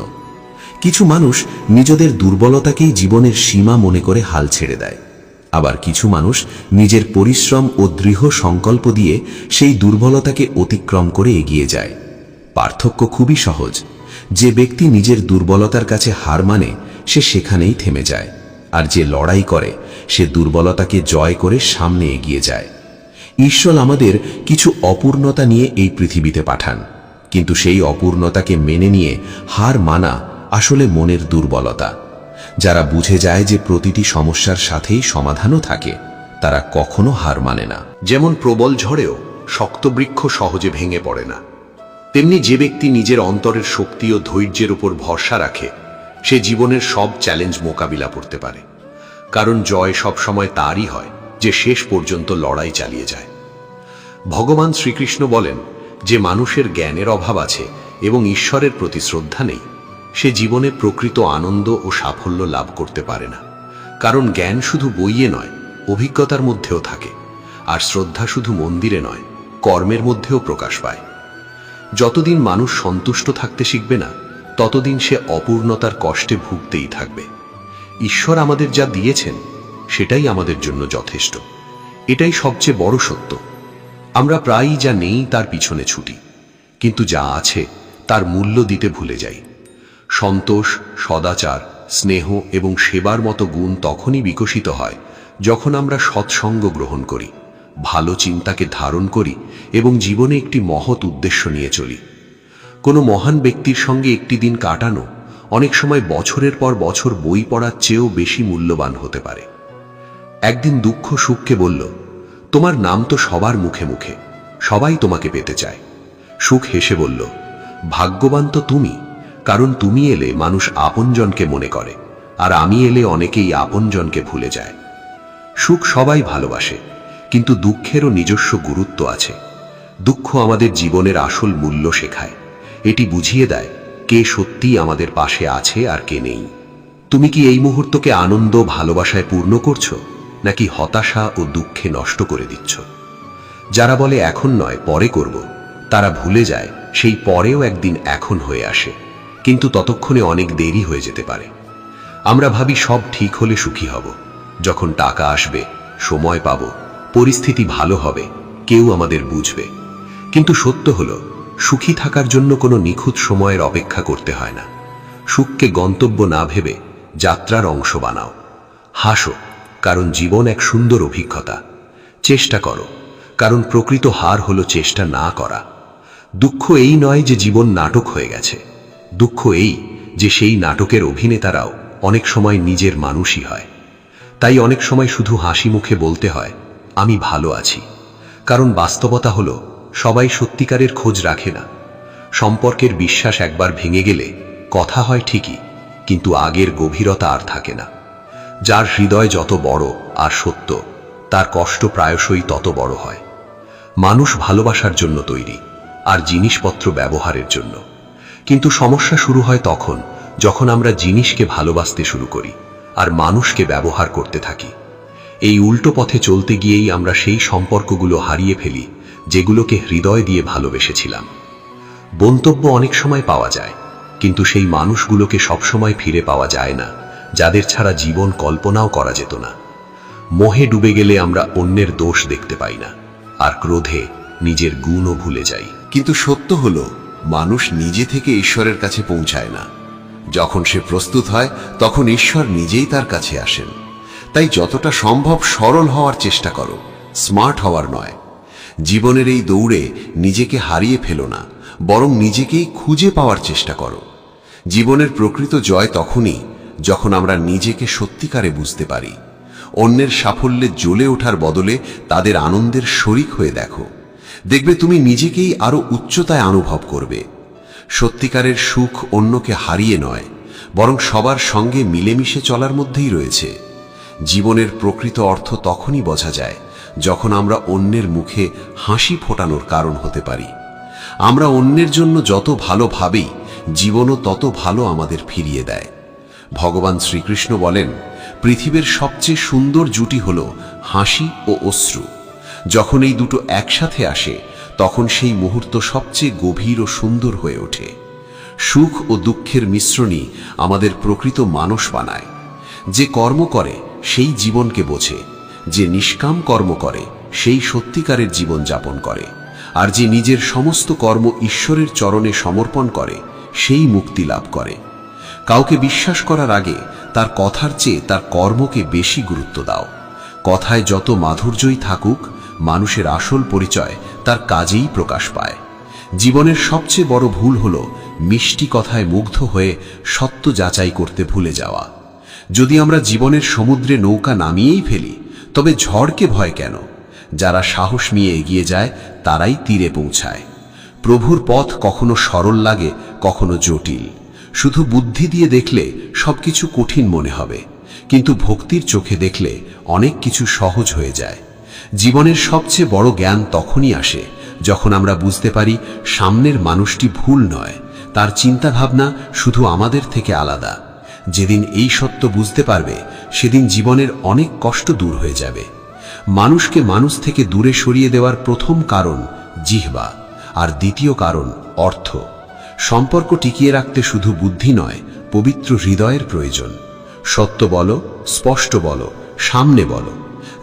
কিছু মানুষ নিজেদের দুর্বলতাকেই জীবনের সীমা মনে করে হাল ছেড়ে দেয়। আবার কিছু মানুষ নিজের পরিশ্রম ও দৃঢ় সংকল্প দিয়ে সেই দুর্বলতাকে অতিক্রম করে এগিয়ে যায়। পার্থক্য খুবই সহজ। যে ব্যক্তি নিজের দুর্বলতার কাছে হার মানে, সে সেখানেই থেমে যায়, আর যে লড়াই করে সে দুর্বলতাকে জয় করে সামনে এগিয়ে যায়। ঈশ্বর আমাদের কিছু অপূর্ণতা নিয়ে এই পৃথিবীতে পাঠান, কিন্তু সেই অপূর্ণতাকে মেনে নিয়ে হার মানা আসলে মনের দুর্বলতা। যারা বুঝে যায় যে প্রতিটি সমস্যার সাথেই সমাধানও থাকে, তারা কখনো হার মানে না। যেমন প্রবল ঝড়েও শক্ত বৃক্ষ সহজে ভেঙে পড়ে না, তেমনি যে ব্যক্তি নিজের অন্তরের শক্তি ও ধৈর্যের উপর ভরসা রাখে সে জীবনের সব চ্যালেঞ্জ মোকাবিলা করতে পারে, কারণ জয় সবসময় তারই হয় যে শেষ পর্যন্ত লড়াই চালিয়ে যায়। ভগবান শ্রীকৃষ্ণ বলেন, যে মানুষের জ্ঞানের অভাব আছে এবং ঈশ্বরের প্রতি শ্রদ্ধা নেই, সে জীবনে প্রকৃত আনন্দ ও সাফল্য লাভ করতে পারে না। কারণ জ্ঞান শুধু বইয়ে নয়, অভিজ্ঞতার মধ্যেও থাকে, আর শ্রদ্ধা শুধু মন্দিরে নয়, কর্মের মধ্যেও প্রকাশ পায়। যতদিন মানুষ সন্তুষ্ট থাকতে শিখবে না, ততদিন সে অপূর্ণতার কষ্টে ভুগতেই থাকবে। ঈশ্বর আমাদের যা দিয়েছেন সেটাই আমাদের জন্য যথেষ্ট, এটাই সবচেয়ে বড় সত্য। আমরা প্রায়ই যা নেই তার পিছনে ছুটি, কিন্তু যা আছে তার মূল্য দিতে ভুলে যাই। সন্তোষ, সদাচার, স্নেহ এবং সেবার মতো গুণ তখনই বিকশিত হয় যখন আমরা সৎসঙ্গ গ্রহণ করি, ভালো চিন্তাকে ধারণ করি এবং জীবনে একটি মহৎ উদ্দেশ্য নিয়ে চলি। কোনো মহান ব্যক্তির সঙ্গে একটি দিন কাটানো অনেক সময় বছরের পর বছর বই পড়ার চেয়েও বেশি মূল্যবান হতে পারে। একদিন দুঃখ সুখকে বলল, তোমার নাম তো সবার মুখে মুখে, সবাই তোমাকে পেতে চায়। সুখ হেসে বলল, ভাগ্যবান তো তুমি, কারণ তুমি এলে মানুষ আপনজনকে মনে করে, আর আমি এলে অনেকেই আপনজনকে ভুলে যায়। সুখ সবাই ভালোবাসে, কিন্তু দুঃখেরও নিজস্ব গুরুত্ব আছে। দুঃখ আমাদের জীবনের আসল মূল্য শেখায়, এটি বুঝিয়ে দেয় কে সত্যিই আমাদের পাশে আছে আর কে নেই। তুমি কি এই মুহূর্তকে আনন্দ ভালোবাসায় পূর্ণ করছো, নাকি হতাশা ও দুঃখে নষ্ট করে দিচ্ছ? যারা বলে এখন নয় পরে করব, তারা ভুলে যায় সেই পরেও একদিন এখন হয়ে আসে, কিন্তু ততক্ষণে অনেক দেরি হয়ে যেতে পারে। আমরা ভাবি সব ঠিক হলে সুখী হব, যখন টাকা আসবে, সময় পাব, পরিস্থিতি ভালো হবে, কেউ আমাদের বুঝবে। কিন্তু সত্য হলো, সুখী থাকার জন্য কোনো নিখুঁত সময়ের অপেক্ষা করতে হয় না। সুখকে গন্তব্য না ভেবে যাত্রার অংশ বানাও। হাসো, কারণ জীবন এক সুন্দর অভিজ্ঞতা। চেষ্টা করো, কারণ প্রকৃত হার হলো চেষ্টা না করা। দুঃখ এই নয় যে জীবন নাটক হয়ে গেছে, দুঃখ এই যে সেই নাটকের অভিনেতারাও অনেক সময় নিজের মানুষই হয়। তাই অনেক সময় শুধু হাসি মুখে বলতে হয়, আমি ভালো আছি। কারণ বাস্তবতা হলো, সবাই সত্যিকারের খোঁজ রাখে না। সম্পর্কের বিশ্বাস একবার ভেঙে গেলে কথা হয় ঠিকই, কিন্তু আগের গভীরতা আর থাকে না। যার হৃদয় যত বড় আর সত্য, তার কষ্ট প্রায়শই তত বড় হয়। মানুষ ভালোবাসার জন্য তৈরি, আর জিনিসপত্র ব্যবহারের জন্য। কিন্তু সমস্যা শুরু হয় তখন যখন আমরা জিনিসকে ভালোবাসতে শুরু করি আর মানুষকে ব্যবহার করতে থাকি। এই উল্টো পথে চলতে গিয়েই আমরা সেই সম্পর্কগুলো হারিয়ে ফেলি যেগুলোকে হৃদয় দিয়ে ভালোবেসেছিলাম। গন্তব্য অনেক সময় পাওয়া যায়, কিন্তু সেই মানুষগুলোকে সবসময় ফিরে পাওয়া যায় না, যাদের ছাড়া জীবন কল্পনাও করা যেত না। মোহে ডুবে গেলে আমরা অন্যের দোষ দেখতে পাই না, আর ক্রোধে নিজের গুণও ভুলে যাই। কিন্তু সত্য হলো, মানুষ নিজে থেকে ঈশ্বরের কাছে পৌঁছায় না। যখন সে প্রস্তুত হয় তখন ঈশ্বর নিজেই তার কাছে আসেন। তাই যতটা সম্ভব সরল হওয়ার চেষ্টা করো, স্মার্ট হওয়ার নয়। জীবনের এই দৌড়ে নিজেকে হারিয়ে ফেলো না, বরং নিজেকেই খুঁজে পাওয়ার চেষ্টা করো। জীবনের প্রকৃত জয় তখনই যখন আমরা নিজেকে সত্যিকারে বুঝতে পারি। অন্যের সাফল্যে জ্বলে ওঠার বদলে তাদের আনন্দের শরিক হয়ে দেখো, দেখবে তুমি নিজেকেই আরো উচ্চতায় অনুভব করবে। সত্যিকারের সুখ অন্যকে হারিয়ে নয়, বরং সবার সঙ্গে মিলেমিশে চলার মধ্যেই রয়েছে। জীবনের প্রকৃত অর্থ তখনই বোঝা যায় যখন আমরা অন্যের মুখে হাসি ফোটানোর কারণ হতে পারি। আমরা অন্যের জন্য যত ভালো ভাবি, জীবনও তত ভালো আমাদের ফিরিয়ে দেয়। ভগবান শ্রীকৃষ্ণ বলেন, পৃথিবীর সবচেয়ে সুন্দর জুটি হল হাসি ও অশ্রু। যখন এই দুটো একসাথে আসে, তখন সেই মুহূর্ত সবচেয়ে গভীর ও সুন্দর হয়ে ওঠে। সুখ ও দুঃখের মিশ্রণই আমাদের প্রকৃত মানুষ বানায়। যে কর্ম করে সেই জীবনকে বোঝে, যে নিষ্কাম কর্ম করে সেই সত্যিকারের জীবন যাপন করে, আর যে নিজের সমস্ত কর্ম ঈশ্বরের চরণে সমর্পণ করে সেই মুক্তি লাভ করে। কাউকে বিশ্বাস করার আগে তার কথার চেয়ে তার কর্মকে বেশি গুরুত্ব দাও। কথায় যত মাধুর্যই থাকুক, মানুষের আসল পরিচয় তার কাজেই প্রকাশ পায়। জীবনের সবচেয়ে বড় ভুল হল মিষ্টি কথায় মুগ্ধ হয়ে সত্য যাচাই করতে ভুলে যাওয়া। যদি আমরা জীবনের সমুদ্রে নৌকা নামিয়েই ফেলি, তবে ঝড়কে ভয় কেন? যারা সাহস নিয়ে এগিয়ে যায় তারাই তীরে পৌঁছায়। প্রভুর পথ কখনো সরল লাগে, কখনো জটিল। শুধু বুদ্ধি দিয়ে দেখলে সবকিছু কঠিন মনে হবে, কিন্তু ভক্তির চোখে দেখলে অনেক কিছু সহজ হয়ে যায়। জীবনের সবচেয়ে বড় জ্ঞান তখনই আসে যখন আমরা বুঝতে পারি সামনের মানুষটি ভুল নয়, তার চিন্তাভাবনা শুধু আমাদের থেকে আলাদা। যেদিন এই সত্য বুঝতে পারবে, সেদিন জীবনের অনেক কষ্ট দূর হয়ে যাবে। মানুষকে মানুষ থেকে দূরে সরিয়ে দেওয়ার প্রথম কারণ জিহ্বা, আর দ্বিতীয় কারণ অর্থ। সম্পর্ক টিকিয়ে রাখতে শুধু বুদ্ধি নয়, পবিত্র হৃদয়ের প্রয়োজন। সত্য বলো, স্পষ্ট বলো, সামনে বলো।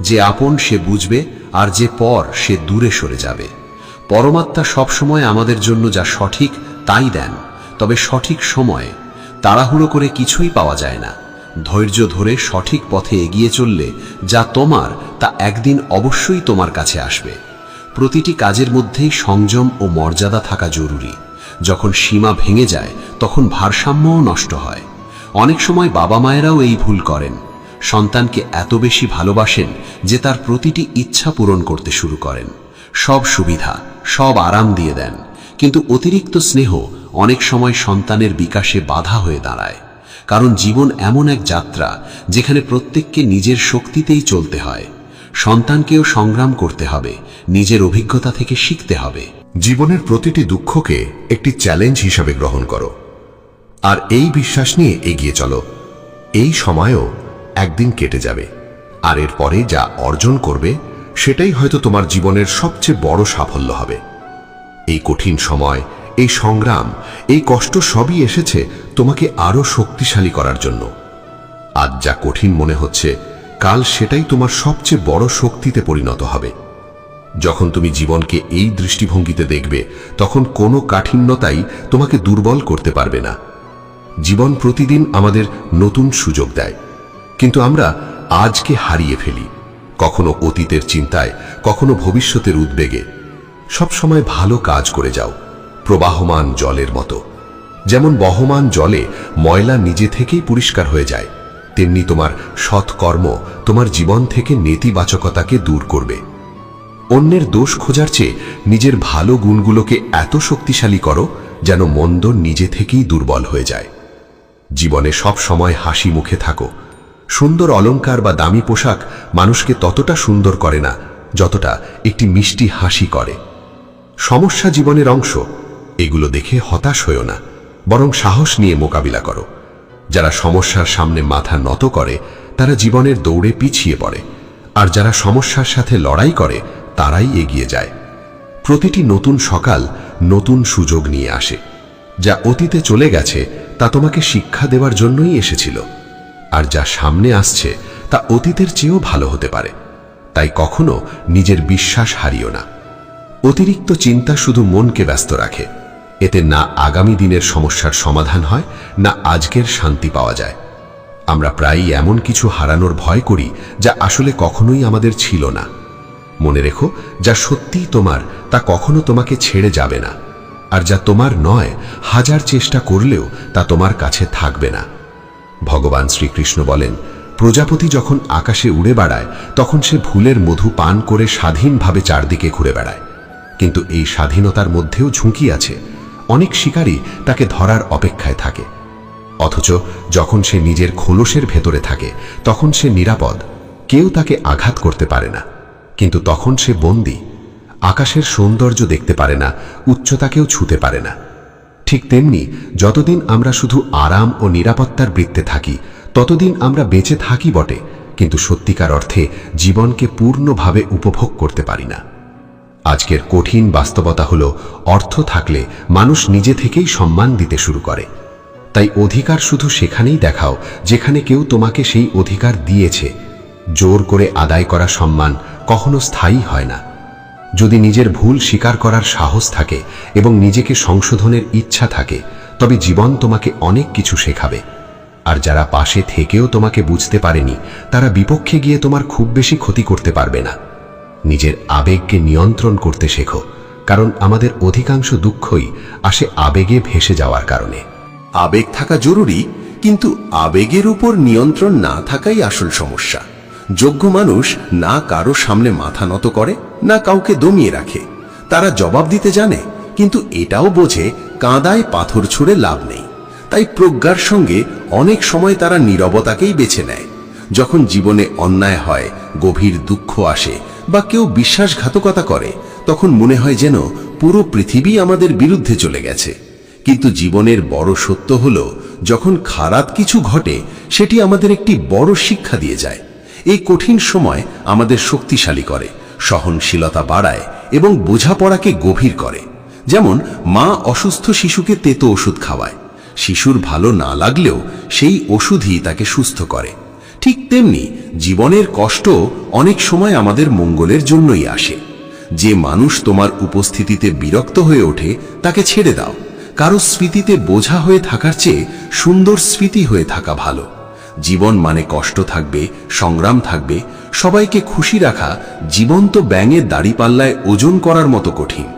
যে আপন সে বুঝবে, আর যে পর সে দূরে সরে যাবে। পরমাত্মা সবসময় আমাদের জন্য যা সঠিক তাই দেন, তবে সঠিক সময়ে। তাড়াহুড়ো করে কিছুই পাওয়া যায় না। ধৈর্য ধরে সঠিক পথে এগিয়ে চললে যা তোমার, তা একদিন অবশ্যই তোমার কাছে আসবে। প্রতিটি কাজের মধ্যেই সংযম ও মর্যাদা থাকা জরুরি। যখন সীমা ভেঙে যায়, তখন ভারসাম্যও নষ্ট হয়। অনেক সময় বাবা মায়েরাও এই ভুল করেন। সন্তানকে এত বেশি ভালোবাসেন যে তার প্রতিটি ইচ্ছা পূরণ করতে শুরু করেন। সব সুবিধা, সব আরাম দিয়ে দেন, কিন্তু অতিরিক্ত স্নেহ অনেক সময় সন্তানের বিকাশে বাধা হয়ে দাঁড়ায়। কারণ জীবন এমন এক যাত্রা যেখানে প্রত্যেককে নিজের শক্তিতেই চলতে হয়। সন্তানকেও সংগ্রাম করতে হবে, নিজের অভিজ্ঞতা থেকে শিখতে হবে। জীবনের প্রতিটি দুঃখকে একটি চ্যালেঞ্জ হিসাবে গ্রহণ করো, আর এই বিশ্বাস নিয়ে এগিয়ে চলো। এই সময়ও একদিন কেটে যাবে, আর এরপরে যা অর্জন করবে সেটাই হয়তো তোমার জীবনের সবচেয়ে বড় সাফল্য হবে। এই কঠিন সময়, এই সংগ্রাম, এই কষ্ট সবই এসেছে তোমাকে আরো শক্তিশালী করার জন্য। আজ যা কঠিন মনে হচ্ছে, কাল সেটাই তোমার সবচেয়ে বড় শক্তিতে পরিণত হবে। যখন তুমি জীবনকে এই দৃষ্টিভঙ্গিতে দেখবে, তখন কোনো কাঠিন্যতাই তোমাকে দুর্বল করতে পারবে না। জীবন প্রতিদিন আমাদের নতুন সুযোগ দেয়, কিন্তু আমরা আজকে হারিয়ে ফেলি, কখনো অতীতের চিন্তায়, কখনো ভবিষ্যতের উদ্বেগে। সবসময় ভালো কাজ করে যাও, প্রবাহমান জলের মতো। যেমন বহমান জলে ময়লা নিজে থেকেই পরিষ্কার হয়ে যায়, তেমনি তোমার সৎকর্ম তোমার জীবন থেকে নেতিবাচকতাকে দূর করবে। অন্যের দোষ খোঁজার চেয়ে নিজের ভালো গুণগুলোকে এত শক্তিশালী করো যেন মন্দ নিজে থেকেই দুর্বল হয়ে যায়। জীবনে সব সময় হাসি মুখে থাকো। সুন্দর অলংকার বা দামি পোশাক মানুষকে ততটা সুন্দর করে না যতটা একটি মিষ্টি হাসি করে। সমস্যা জীবনের অংশ, এগুলো দেখে হতাশ হয়ো না, বরং সাহস নিয়ে মোকাবিলা করো। যারা সমস্যার সামনে মাথা নত করে তারা জীবনের দৌড়ে পিছিয়ে পড়ে, আর যারা সমস্যার সাথে লড়াই করে তারাই এগিয়ে যায়। প্রতিটি নতুন সকাল নতুন সুযোগ নিয়ে আসে। যা অতীতে চলে গেছে তা তোমাকে শিক্ষা দেওয়ার জন্যই এসেছিল, আর যা সামনে আসছে তা অতীতের চেয়েও ভালো হতে পারে। তাই কখনো নিজের বিশ্বাস হারিও না। অতিরিক্ত চিন্তা শুধু মনকে ব্যস্ত রাখে। এতে না আগামী দিনের সমস্যার সমাধান হয়, না আজকের শান্তি পাওয়া যায়। আমরা প্রায়ই এমন কিছু হারানোর ভয় করি যা আসলে কখনোই আমাদের ছিল না। মনে রেখো, যা সত্যিই তোমার তা কখনো তোমাকে ছেড়ে যাবে না, আর যা তোমার নয় হাজার চেষ্টা করলেও তা তোমার কাছে থাকবে না। ভগবান শ্রীকৃষ্ণ বলেন, প্রজাপতি যখন আকাশে উড়ে বেড়ায় তখন সে ফুলের মধু পান করে স্বাধীনভাবে চারদিকে ঘুরে বেড়ায়, কিন্তু এই স্বাধীনতার মধ্যেও ঝুঁকি আছে। অনেক শিকারী তাকে ধরার অপেক্ষায় থাকে, অথচ যখন সে নিজের খোলসের ভেতরে থাকে তখন সে নিরাপদ, কেউ তাকে আঘাত করতে পারে না। কিন্তু তখন সে বন্দী, আকাশের সৌন্দর্য দেখতে পারে না, উচ্চতাকেও ছুঁতে পারে না। ঠিক তেমনি যতদিন আমরা শুধু আরাম ও নিরাপত্তার বৃত্তে থাকি ততদিন আমরা বেঁচে থাকি বটে, কিন্তু সত্যিকার অর্থে জীবনকে পূর্ণভাবে উপভোগ করতে পারি না। আজকের কঠিন বাস্তবতা হলো, অর্থ থাকলে মানুষ নিজে থেকেই সম্মান দিতে শুরু করে। তাই অধিকার শুধু সেখানেই দেখাও যেখানে কেউ তোমাকে সেই অধিকার দিয়েছে। জোর করে আদায় করা সম্মান কখনো স্থায়ী হয় না। যদি নিজের ভুল স্বীকার করার সাহস থাকে এবং নিজেকে সংশোধনের ইচ্ছা থাকে, তবে জীবন তোমাকে অনেক কিছু শেখাবে। আর যারা পাশে থেকেও তোমাকে বুঝতে পারেনি, তারা বিপক্ষে গিয়ে তোমার খুব বেশি ক্ষতি করতে পারবে না। নিজের আবেগকে নিয়ন্ত্রণ করতে শেখো, কারণ আমাদের অধিকাংশ দুঃখই আসে আবেগে ভেসে যাওয়ার কারণে। আবেগ থাকা জরুরি, কিন্তু আবেগের উপর নিয়ন্ত্রণ না থাকাই আসল সমস্যা। যোগ্য মানুষ না কারো সামনে মাথা নত করে, না কাউকে দমিয়ে রাখে। তারা জবাব দিতে জানে, কিন্তু এটাও বোঝে কাঁদায় পাথর ছুঁড়ে লাভ নেই। তাই প্রজ্ঞার সঙ্গে অনেক সময় তারা নীরবতাকেই বেছে নেয়। যখন জীবনে অন্যায় হয়, গভীর দুঃখ আসে বা কেউ বিশ্বাসঘাতকতা করে, তখন মনে হয় যেন পুরো পৃথিবী আমাদের বিরুদ্ধে চলে গেছে। কিন্তু জীবনের বড় সত্য হলো, যখন খারাপ কিছু ঘটে সেটি আমাদের একটি বড় শিক্ষা দিয়ে যায়। এই কঠিন সময় আমাদের শক্তিশালী করে, সহনশীলতা বাড়ায় এবং বোঝাপড়াকে গভীর করে। যেমন মা অসুস্থ শিশুকে তেতো ওষুধ খাওয়ায়, শিশুর ভালো না লাগলেও সেই ওষুধই তাকে সুস্থ করে। ঠিক তেমনি জীবনের কষ্ট অনেক সময় আমাদের মঙ্গলের জন্যই আসে। যে মানুষ তোমার উপস্থিতিতে বিরক্ত হয়ে ওঠে তাকে ছেড়ে দাও। কারো স্মৃতিতে বোঝা হয়ে থাকার চেয়ে সুন্দর স্মৃতি হয়ে থাকা ভালো। জীবন মানে কষ্ট থাকবে, সংগ্রাম থাকবে। সবাইকে খুশি রাখা জীবন্ত ব্যাঙের দাড়িপাল্লায় ওজন করার মতো কঠিন।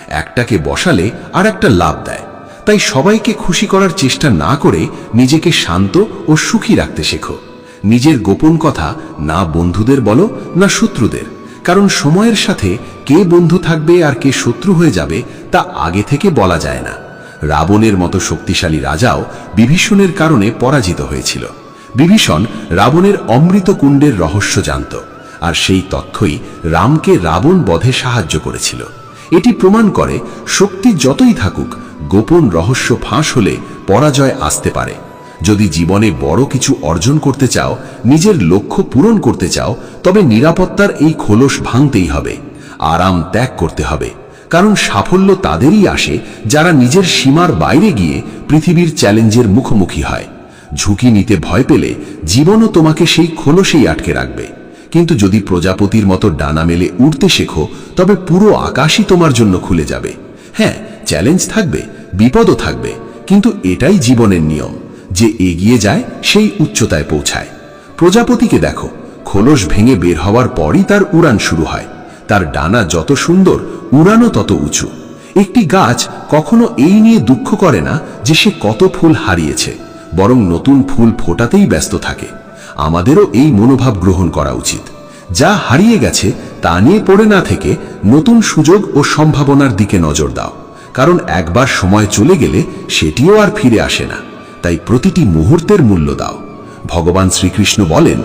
একটাকে বসালে আর একটা লাভ দেয়। তাই সবাইকে খুশি করার চেষ্টা না করে নিজেকে শান্ত ও সুখী রাখতে শেখো। নিজের গোপন কথা না বন্ধুদের বলো না শত্রুদের, কারণ সময়ের সাথে কে বন্ধু থাকবে আর কে শত্রু হয়ে যাবে তা আগে থেকে বলা যায় না। রাবণের মতো শক্তিশালী রাজাও বিভীষণের কারণে পরাজিত হয়েছিল। বিভীষণ রাবণের অমৃত কুণ্ডের রহস্য জানত, আর সেই তথ্যই রামকে রাবণ বধে সাহায্য করেছিল। এটি প্রমাণ করে, শক্তি যতই থাকুক, গোপন রহস্য ফাঁস হলে পরাজয় আসতে পারে। যদি জীবনে বড় কিছু অর্জন করতে চাও, নিজের লক্ষ্য পূরণ করতে চাও, তবে নিরাপত্তার এই খোলস ভাঙতেই হবে, আরাম ত্যাগ করতে হবে। কারণ সাফল্য তাদেরই আসে যারা নিজের সীমার বাইরে গিয়ে পৃথিবীর চ্যালেঞ্জের মুখোমুখি হয়। ঝুঁকি নিতে ভয় পেলে জীবনও তোমাকে সেই খোলসেই আটকে রাখবে। কিন্তু যদি প্রজাপতির মতো ডানা মেলে উড়তে শেখো, তবে পুরো আকাশই তোমার জন্য খুলে যাবে। হ্যাঁ, চ্যালেঞ্জ থাকবে, বিপদও থাকবে, কিন্তু এটাই জীবনের নিয়ম। যে এগিয়ে যায় সেই উচ্চতায় পৌঁছায়। প্রজাপতিকে দেখো, খোলস ভেঙে বের হওয়ার পরই তার উড়ান শুরু হয়। তার ডানা যত সুন্দর, উড়ানও তত উঁচু। একটি গাছ কখনো এই নিয়ে দুঃখ করে না যে সে কত ফুল হারিয়েছে, বরং নতুন ফুল ফোটাতেই ব্যস্ত থাকে। আমাদেরও এই মনোভাব গ্রহণ করা উচিত। যা হারিয়ে গেছে তা নিয়ে পড়ে না থেকে নতুন সুযোগ ও সম্ভাবনার দিকে নজর দাও। কারণ একবার সময় চলে গেলে সেটিও আর ফিরে আসে না। তাই প্রতিটি মুহূর্তের মূল্য দাও। ভগবান শ্রীকৃষ্ণ বলেন,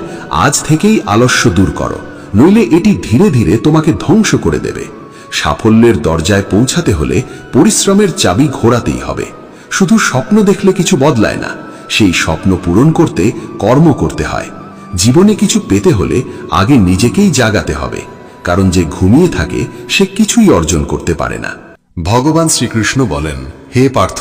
আজ থেকেই আলস্য দূর করো, নইলে এটি ধীরে ধীরে তোমাকে ধ্বংস করে দেবে। সাফল্যের দরজায় পৌঁছাতে হলে পরিশ্রমের চাবি ঘোরাতেই হবে। শুধু স্বপ্ন দেখলে কিছু বদলায় না, সেই স্বপ্ন পূরণ করতে কর্ম করতে হয়। জীবনে কিছু পেতে হলে আগে নিজেকেই জাগাতে হবে, কারণ যে ঘুমিয়ে থাকে সে কিছুই অর্জন করতে পারে না। ভগবান শ্রীকৃষ্ণ বলেন, হে পার্থ,